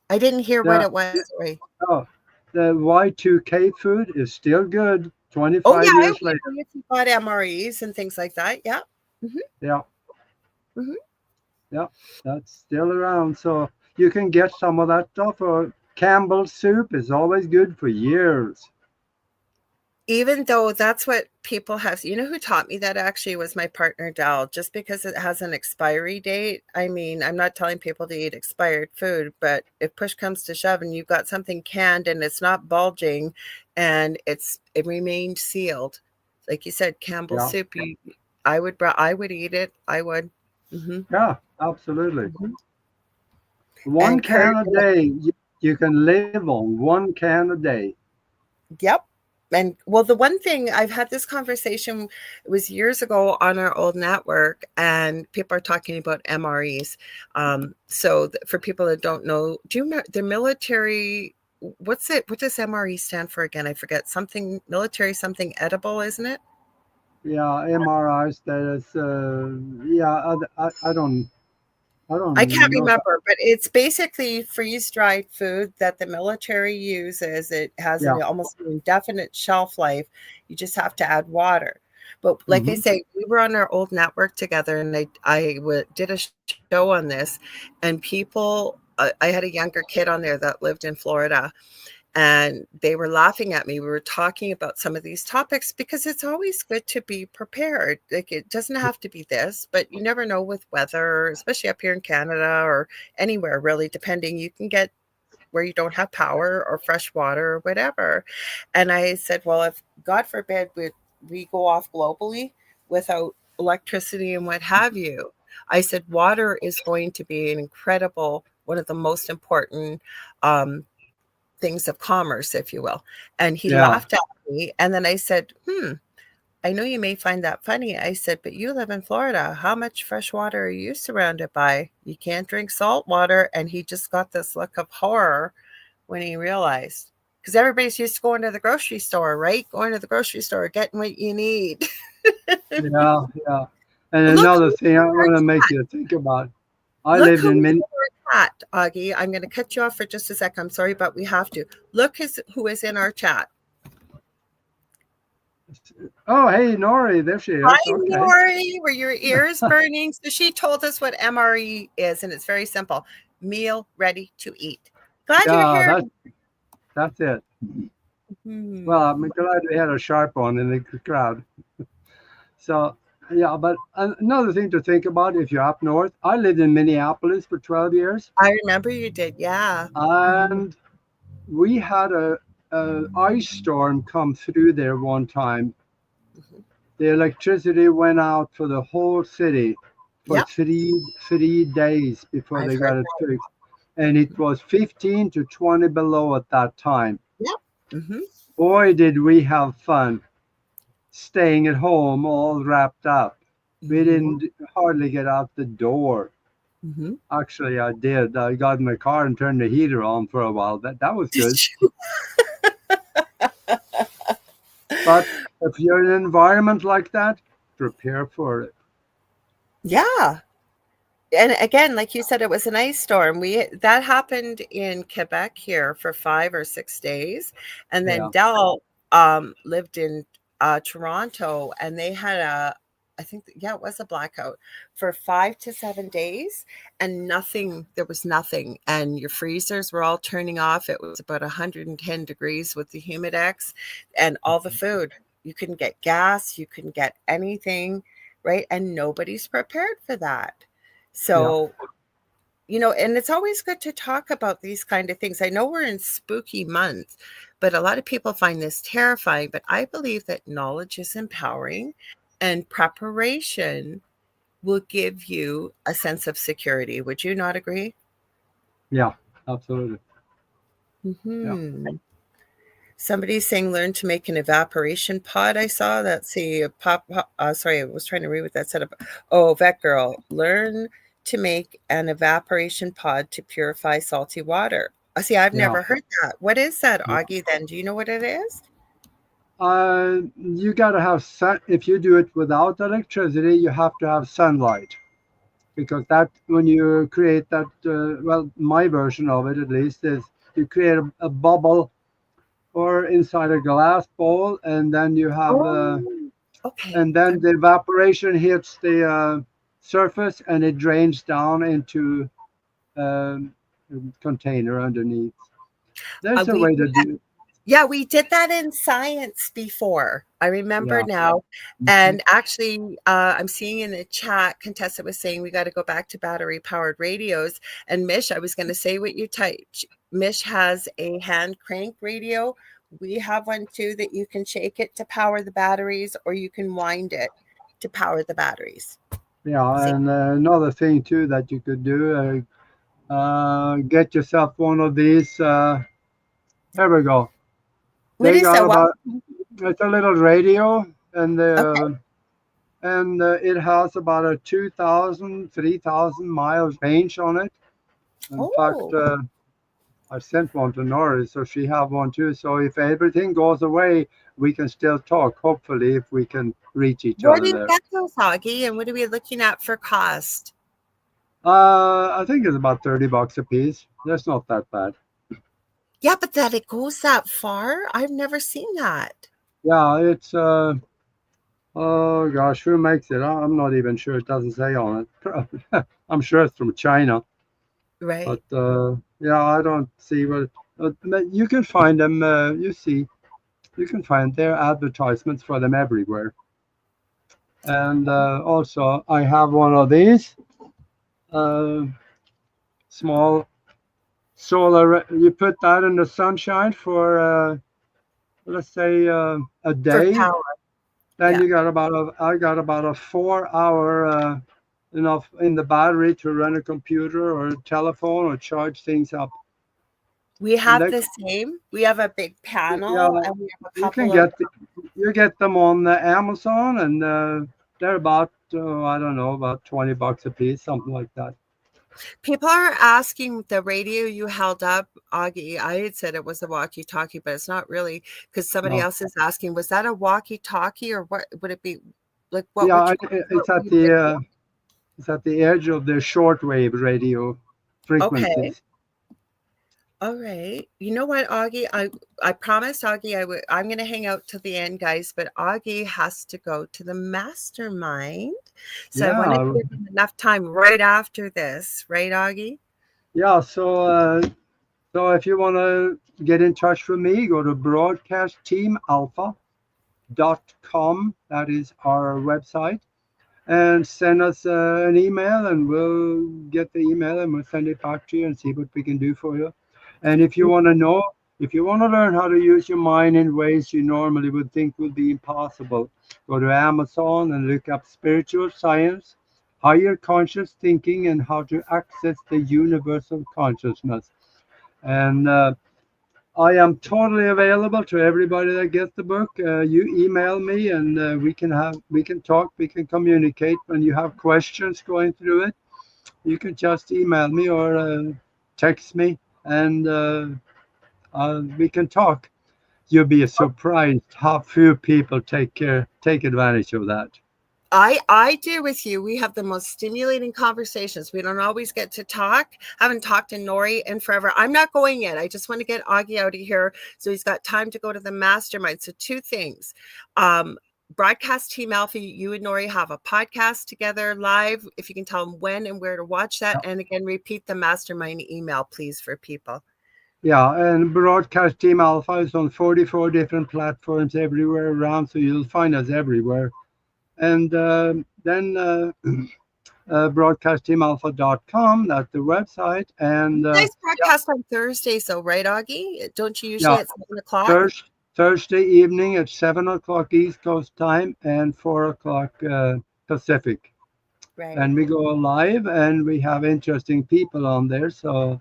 I didn't hear what the, it was. Sorry. oh, the Y2K food is still good Oh 25 yeah, I years would later. if you got MREs and things like that. Yeah. Mm-hmm. Yeah, Mm-hmm. yeah, that's still around. So you can get some of that stuff. Or Campbell's soup is always good for years. Even though that's what people have, you know, who taught me that actually was my partner, Dal. Just because it has an expiry date, I mean, I'm not telling people to eat expired food, but if push comes to shove and you've got something canned and it's not bulging and it remained sealed, like you said, Campbell's Yeah, soup, I would eat it. I would. Hmm. yeah, absolutely. Hmm. One And can curd. a day you can live on. One can a day. Yep. And well, the one thing I've had this conversation, it was years ago on our old network, and people are talking about MREs. So for people that don't know, do you know the military? What's it? What does MRE stand for again? I forget. Something military, something edible, isn't it? Yeah, MRI status. Yeah, I I can't don't know. remember, but it's basically freeze-dried food that the military uses. It has Yeah. an almost an indefinite shelf life. You just have to add water. But like I Hmm. say, we were on our old network together, and did a show on this, and people. I had a younger kid on there that lived in Florida, and they were laughing at me. We were talking about some of these topics because it's always good to be prepared. Like it doesn't have to be this, but you never know with weather, especially up here in Canada or anywhere really, depending. You can get where you don't have power or fresh water or whatever. And I said, well, if God forbid we go off globally without electricity and what have you, I said, water is going to be an incredible, one of the most important um, things of commerce, if you will. And he Yeah. laughed at me. And then I said, I know you may find that funny. I said, but you live in Florida. How much fresh water are you surrounded by? You can't drink salt water. And he just got this look of horror when he realized. Because everybody's used to going to the grocery store, right? Going to the grocery store, getting what you need. Yeah. Yeah. And Look another who's thing I in our want to make chat. you think about. I Look lived who's in in many. our chat, Augie. I'm going to cut you off for just a sec. I'm sorry, but we have to. Look who is in our chat. Oh, hey, Nori, there she Hi, is. Okay. Lori. Were your ears burning? So she told us what MRE is, and it's very simple: meal ready to eat. Glad you're Yeah, here. that's it. Well, Hmm. I'm glad we had a sharp one in the crowd. So, yeah, but another thing to think about if you're up north, I lived in Minneapolis for 12 years, I remember you did. Yeah. Mhm. and we had a ice storm come through there one time. Mhm. The electricity went out for the whole city for Yep. three days before I've they heard got it that. fixed, and it Mhm. was 15 to 20 below at that time. Yep. Hmm. Boy, did we have fun staying at home all wrapped up. We Hmm. didn't hardly get out the door. Hmm. Actually, I did. I got in my car and turned the heater on for a while. That was Did good. you? But if you're in an environment like that, prepare for it. Yeah. And again, like you said, it was an ice storm. We that happened in Quebec here for 5 or 6 days, and then Yeah, Dell lived in Toronto, and they had I think, yeah, it was a blackout for 5 to 7 days, and nothing. There was nothing, and your freezers were all turning off. It was about 110 degrees with the humidex, and all the food. You couldn't get gas. You couldn't get anything, right? And nobody's prepared for that. yeah, So, and it's always good to talk about these kind of things. I know we're in spooky months, but a lot of people find this terrifying. But I believe that knowledge is empowering and preparation will give you a sense of security. Would you not agree? yeah, absolutely. Yeah, Hmm. Somebody's saying learn to make an evaporation pod. I saw that. See, sorry, I was trying to read what that said. Oh, vet girl, learn to make an evaporation pod to purify salty water. See, I've yeah. never heard that. What is that, Augie? Then, do you know what it is? You got to have sun. If you do it without electricity, you have to have sunlight because that when you create that, well, my version of it at least is you create a bubble or inside a glass bowl, and then you have, Oh, okay. and then the evaporation hits the surface and it drains down into a container underneath. There's a We way to do it. Yeah, we did that in science before. I remember Yeah. now. Mhm. And actually, I'm seeing in the chat, Contessa was saying we got to go back to battery powered radios. And Mish, I was going to say what you typed. Mish has a hand crank radio. We have one too that you can shake it to power the batteries, or you can wind it to power the batteries. Yeah, See, and another thing too that you could do, get yourself one of these. Here we go. what They is got a what? about it's a little radio, and Okay. it has about a 2,000, 3,000 miles range on it. In fact, Oh, I sent one to Norris, so she have one too. So if everything goes away, we can still talk. Hopefully, if we can reach each where do other you there. get those, Augie? And what are we looking at for cost? I think it's about $30 a piece. That's not that bad. Yeah, but that it goes that far? I've never seen that. Yeah, it's oh gosh, who makes it? I'm not even sure. It doesn't say on it. I'm sure it's from China, Right. but yeah, I don't see what. But you can find them. You can find their advertisements for them everywhere. And also, I have one of these uh, small solar. You put that in the sunshine for let's say a For day. power. Then Yeah. I got about a 4 hour enough in the battery to run a computer or a telephone or charge things up. We And have they, the same. We have a big yeah, panel and we have a you can couple of you get them on Amazon, and they're about I don't know, about $20 a piece, something like that. people are asking the radio you held up, Augie. I had said it was a walkie-talkie, but it's not really because somebody No, else is asking, was that a walkie-talkie or what would it be? Like what would yeah, you what would you be looking at? it's at the edge of the shortwave radio Okay. frequencies. All right. You know what, Augie? I promised Augie I'm going to hang out till the end, guys, but Augie has to go to the mastermind. So I want to Yeah, give him enough time right after this, right, Augie? yeah. So if you want to get in touch with me, go to broadcastteamalpha.com. That is our website. And send us an email, and we'll get the email and we'll send it back to you and see what we can do for you. And if you want to learn how to use your mind in ways you normally would think would be impossible, go to Amazon and look up spiritual science, higher conscious thinking, and how to access the universal consciousness. And I am totally available to everybody that gets the book. You email me, and we can talk, we can communicate. When you have questions going through it, you can just email me or text me, and we can talk. You'll be surprised how few people take advantage of that. I do with you. We have the most stimulating conversations. We don't always get to talk. I haven't talked to Nori in forever. I'm not going yet. I just want to get Augie out of here so he's got time to go to the mastermind. So two things. Broadcast Team Alpha, you and Nori have a podcast together live. If you can tell them when and where to watch that. And again, repeat the mastermind email, please, for people. Yeah, and Broadcast Team Alpha is on 44 different platforms everywhere around, so you'll find us everywhere. And then broadcastteamalpha.com, that's the website. And You guys yeah, broadcast on Thursdays, though, right, Augie? Don't you yeah, usually at 7 o'clock? Thursday evening at 7 o'clock East Coast time and 4 o'clock Pacific. Right. And we go live, and we have interesting people on there. So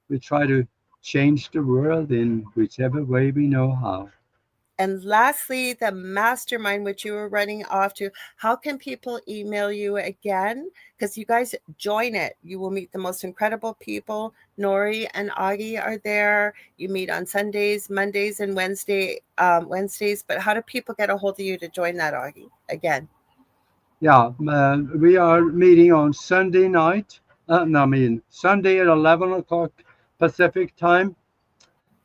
we try to change the world in whichever way we know how. And lastly, the mastermind, which you were running off to, how can people email you again? Because you guys join it. You will meet the most incredible people. Nori and Augie are there. You meet on Sundays, Mondays, and Wednesdays. But how do people get a hold of you to join that, Augie? Again. Yeah, we are meeting on Sunday night. No, I mean Sunday at 11 o'clock Pacific time,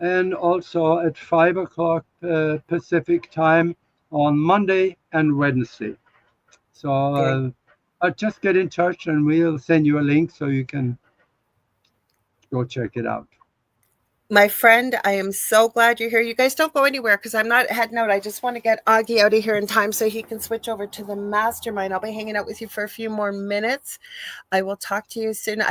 and also at 5 o'clock Pacific time on Monday and Wednesday. So Very. just get in touch, and we'll send you a link so you can go check it out. My friend, I am so glad you're here. You guys don't go anywhere because I'm not heading out. I just want to get Aage out of here in time so he can switch over to the mastermind. I'll be hanging out with you for a few more minutes. I will talk to you soon.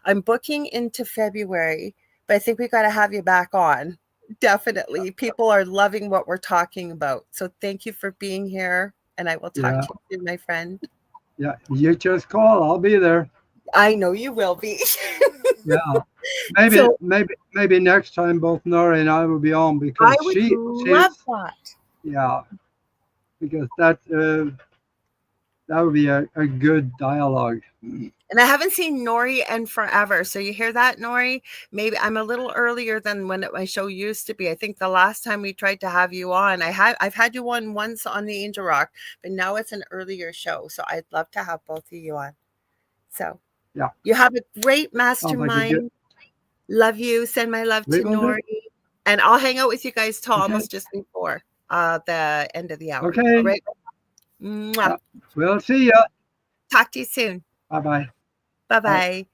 I'm booking into February, but I think we got to have you back on. Definitely. People are loving what we're talking about. So thank you for being here. And I will talk Yeah, to you soon, my friend. yeah. You just call. I'll be there. I know you will be. Yeah. Maybe, So maybe next time both Nora and I will be on I because would love she's that. yeah, because that would be a good dialogue. And I haven't seen Nori in forever. So you hear that, Nori? Maybe I'm a little earlier than when my show used to be. I think the last time we tried to have you on, I've had you on once on the Angel Rock, but now it's an earlier show. So I'd love to have both of you on. So Yeah, you have a great sounds like a good. mastermind. Love you. Send my love We to will do. Nori. And I'll hang out with you guys till Okay. almost just before the end of the hour. All Okay. right. Mwah. Yeah. We'll see ya. Talk to you soon. Bye bye. Bye Bye. bye.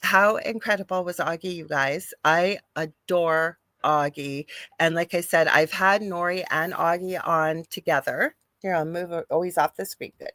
How incredible was Augie, you guys? I adore Augie. And like I said, I've had Nori and Augie on together. Here, I'll move always off the screen. Good.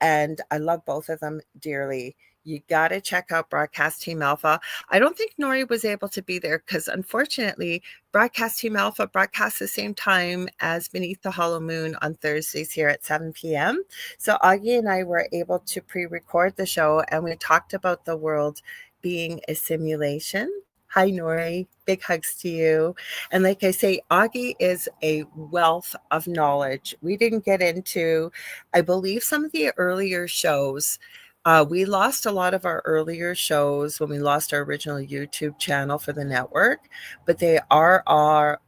And I love both of them dearly. You got to check out Broadcast Team Alpha. I don't think Nori was able to be there because unfortunately, Broadcast Team Alpha broadcasts the same time as Beneath the Hollow Moon on Thursdays here at 7 p.m. So Augie and I were able to pre-record the show and we talked about the world being a simulation. Hi, Nori. Big hugs to you. And like I say, Augie is a wealth of knowledge. We didn't get into, I believe, some of the earlier shows. We lost a lot of our earlier shows when we lost our original YouTube channel for the network, but they are on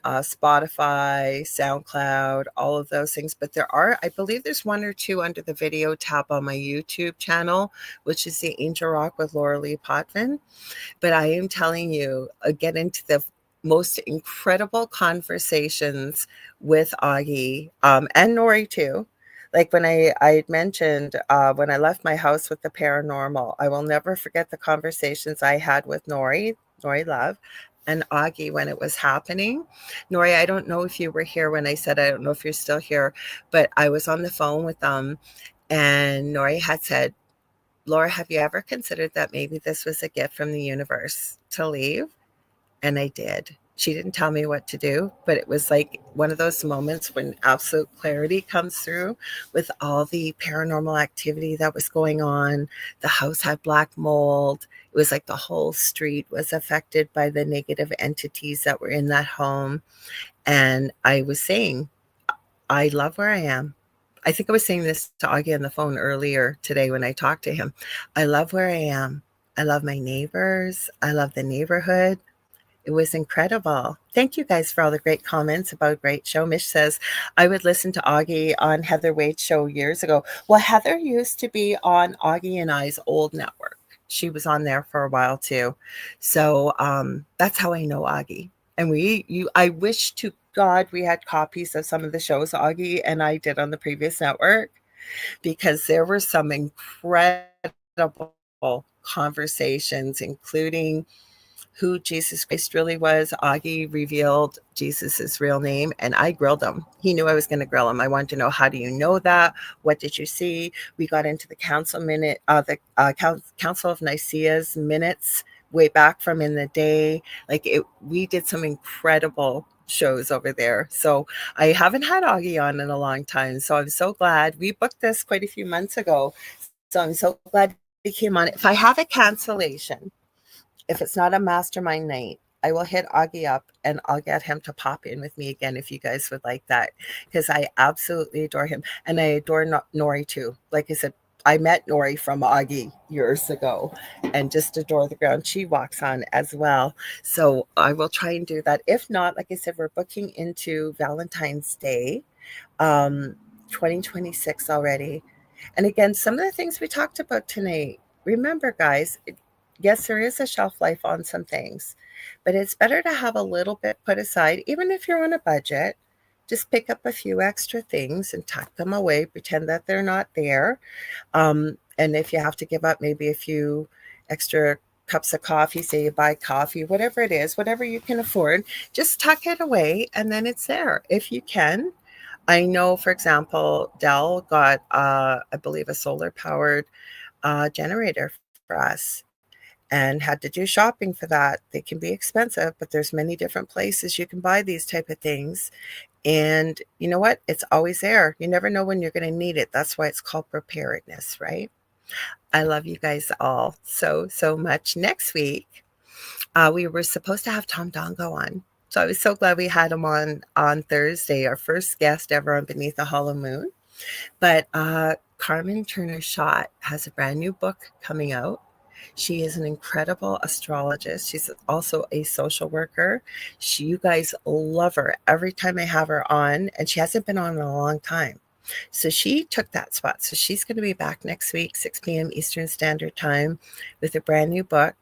Spotify, SoundCloud, all of those things. But I believe there's one or two under the video tab on my YouTube channel, which is the Angel Rock with Lorilei Potvin. But I am telling you, get into the most incredible conversations with Augie and Nori too. Like when I had mentioned when I left my house with the paranormal, I will never forget the conversations I had with Nori Love, and Augie when it was happening. Nori, I don't know if you were here when I said, I don't know if you're still here, but I was on the phone with them, and Nori had said, Laura, have you ever considered that maybe this was a gift from the universe to leave? And I did. She didn't tell me what to do, but it was like one of those moments when absolute clarity comes through with all the paranormal activity that was going on. The house had black mold. It was like the whole street was affected by the negative entities that were in that home. And I was saying, I love where I am. I think I was saying this to Augie on the phone earlier today when I talked to him. I love where I am. I love my neighbors. I love the neighborhood. It was incredible. Thank you guys for all the great comments about great show. Mish says, I would listen to Augie on Heather Wade's show years ago. Well, Heather used to be on Augie and I's old network. She was on there for a while too. So that's how I know Augie. And I wish to God we had copies of some of the shows Augie and I did on the previous network because there were some incredible conversations, including who Jesus Christ really was. Augie revealed Jesus's real name, and I grilled him. He knew I was going to grill him. I wanted to know, how do you know that? What did you see? We got into the Council of Nicaea's minutes way back from in the day. We did some incredible shows over there. So I haven't had Augie on in a long time. So I'm so glad we booked this quite a few months ago. So I'm so glad he came on. If I have a cancellation, if it's not a mastermind night, I will hit Augie up and I'll get him to pop in with me again if you guys would like that, because I absolutely adore him. And I adore Nori too. Like I said, I met Nori from Augie years ago and just adore the ground she walks on as well. So I will try and do that. If not, like I said, we're booking into Valentine's Day, 2026 already. And again, some of the things we talked about tonight, remember, guys, yes, there is a shelf life on some things, but it's better to have a little bit put aside, even if you're on a budget. Just pick up a few extra things and tuck them away, pretend that they're not there. And if you have to give up maybe a few extra cups of coffee, say you buy coffee, whatever it is, whatever you can afford, just tuck it away and then it's there if you can. I know, for example, Dell got, I believe, a solar powered generator for us and had to do shopping for that. They can be expensive, but there's many different places you can buy these type of things. And you know what? It's always there. You never know when you're going to need it. That's why it's called preparedness, right? I love you guys all so, so much. Next week, we were supposed to have Tom Dongo on. So I was so glad we had him on Thursday, our first guest ever on Beneath the Hollow Moon. But Carmen Turner Schott has a brand new book coming out. She is an incredible astrologist. She's also a social worker. You guys love her every time I have her on, and she hasn't been on in a long time. So she took that spot. So she's going to be back next week, 6 p.m. Eastern Standard Time, with a brand new book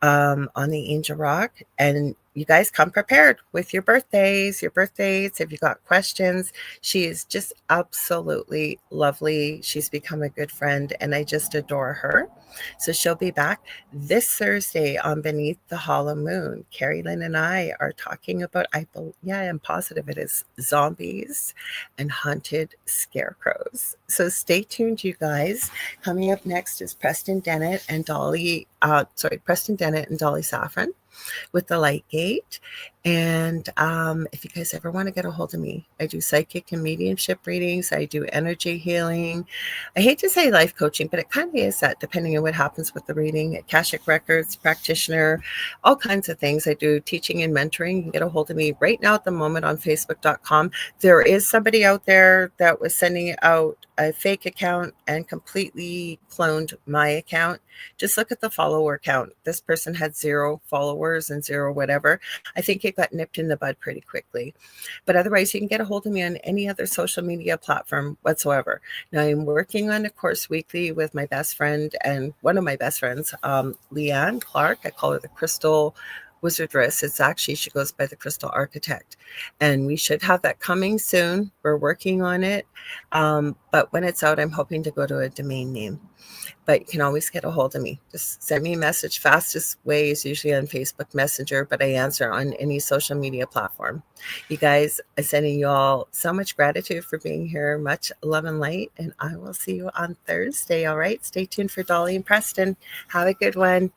on the Angel Rock. And you guys come prepared with your birthdays, your birth dates. If you got questions, she is just absolutely lovely. She's become a good friend, and I just adore her. So she'll be back this Thursday on Beneath the Hollow Moon. Carrie Lynn and I are talking about, I'm positive it is zombies and haunted scarecrows. So stay tuned, you guys. Coming up next is Preston Dennett and Dolly Saffron with the Light Gate. And if you guys ever want to get a hold of me, I do psychic and mediumship readings. I do energy healing. I hate to say life coaching, but it kind of is that, depending on what happens with the reading. Akashic Records, practitioner, all kinds of things. I do teaching and mentoring. You can get a hold of me right now at the moment on Facebook.com. There is somebody out there that was sending out a fake account and completely cloned my account. Just look at the follower count. This person had 0 followers and 0 whatever. I think it got nipped in the bud pretty quickly. But otherwise, you can get a hold of me on any other social media platform whatsoever. Now, I'm working on a course weekly with my best friend and one of my best friends, Leanne Clark. I call her the Crystal Wizardress. It's actually, she goes by the Crystal Architect. And we should have that coming soon. We're working on it. But when it's out, I'm hoping to go to a domain name. But you can always get a hold of me. Just send me a message. Fastest way is usually on Facebook Messenger, but I answer on any social media platform. You guys, I'm sending you all so much gratitude for being here. Much love and light. And I will see you on Thursday. All right. Stay tuned for Dolly and Preston. Have a good one.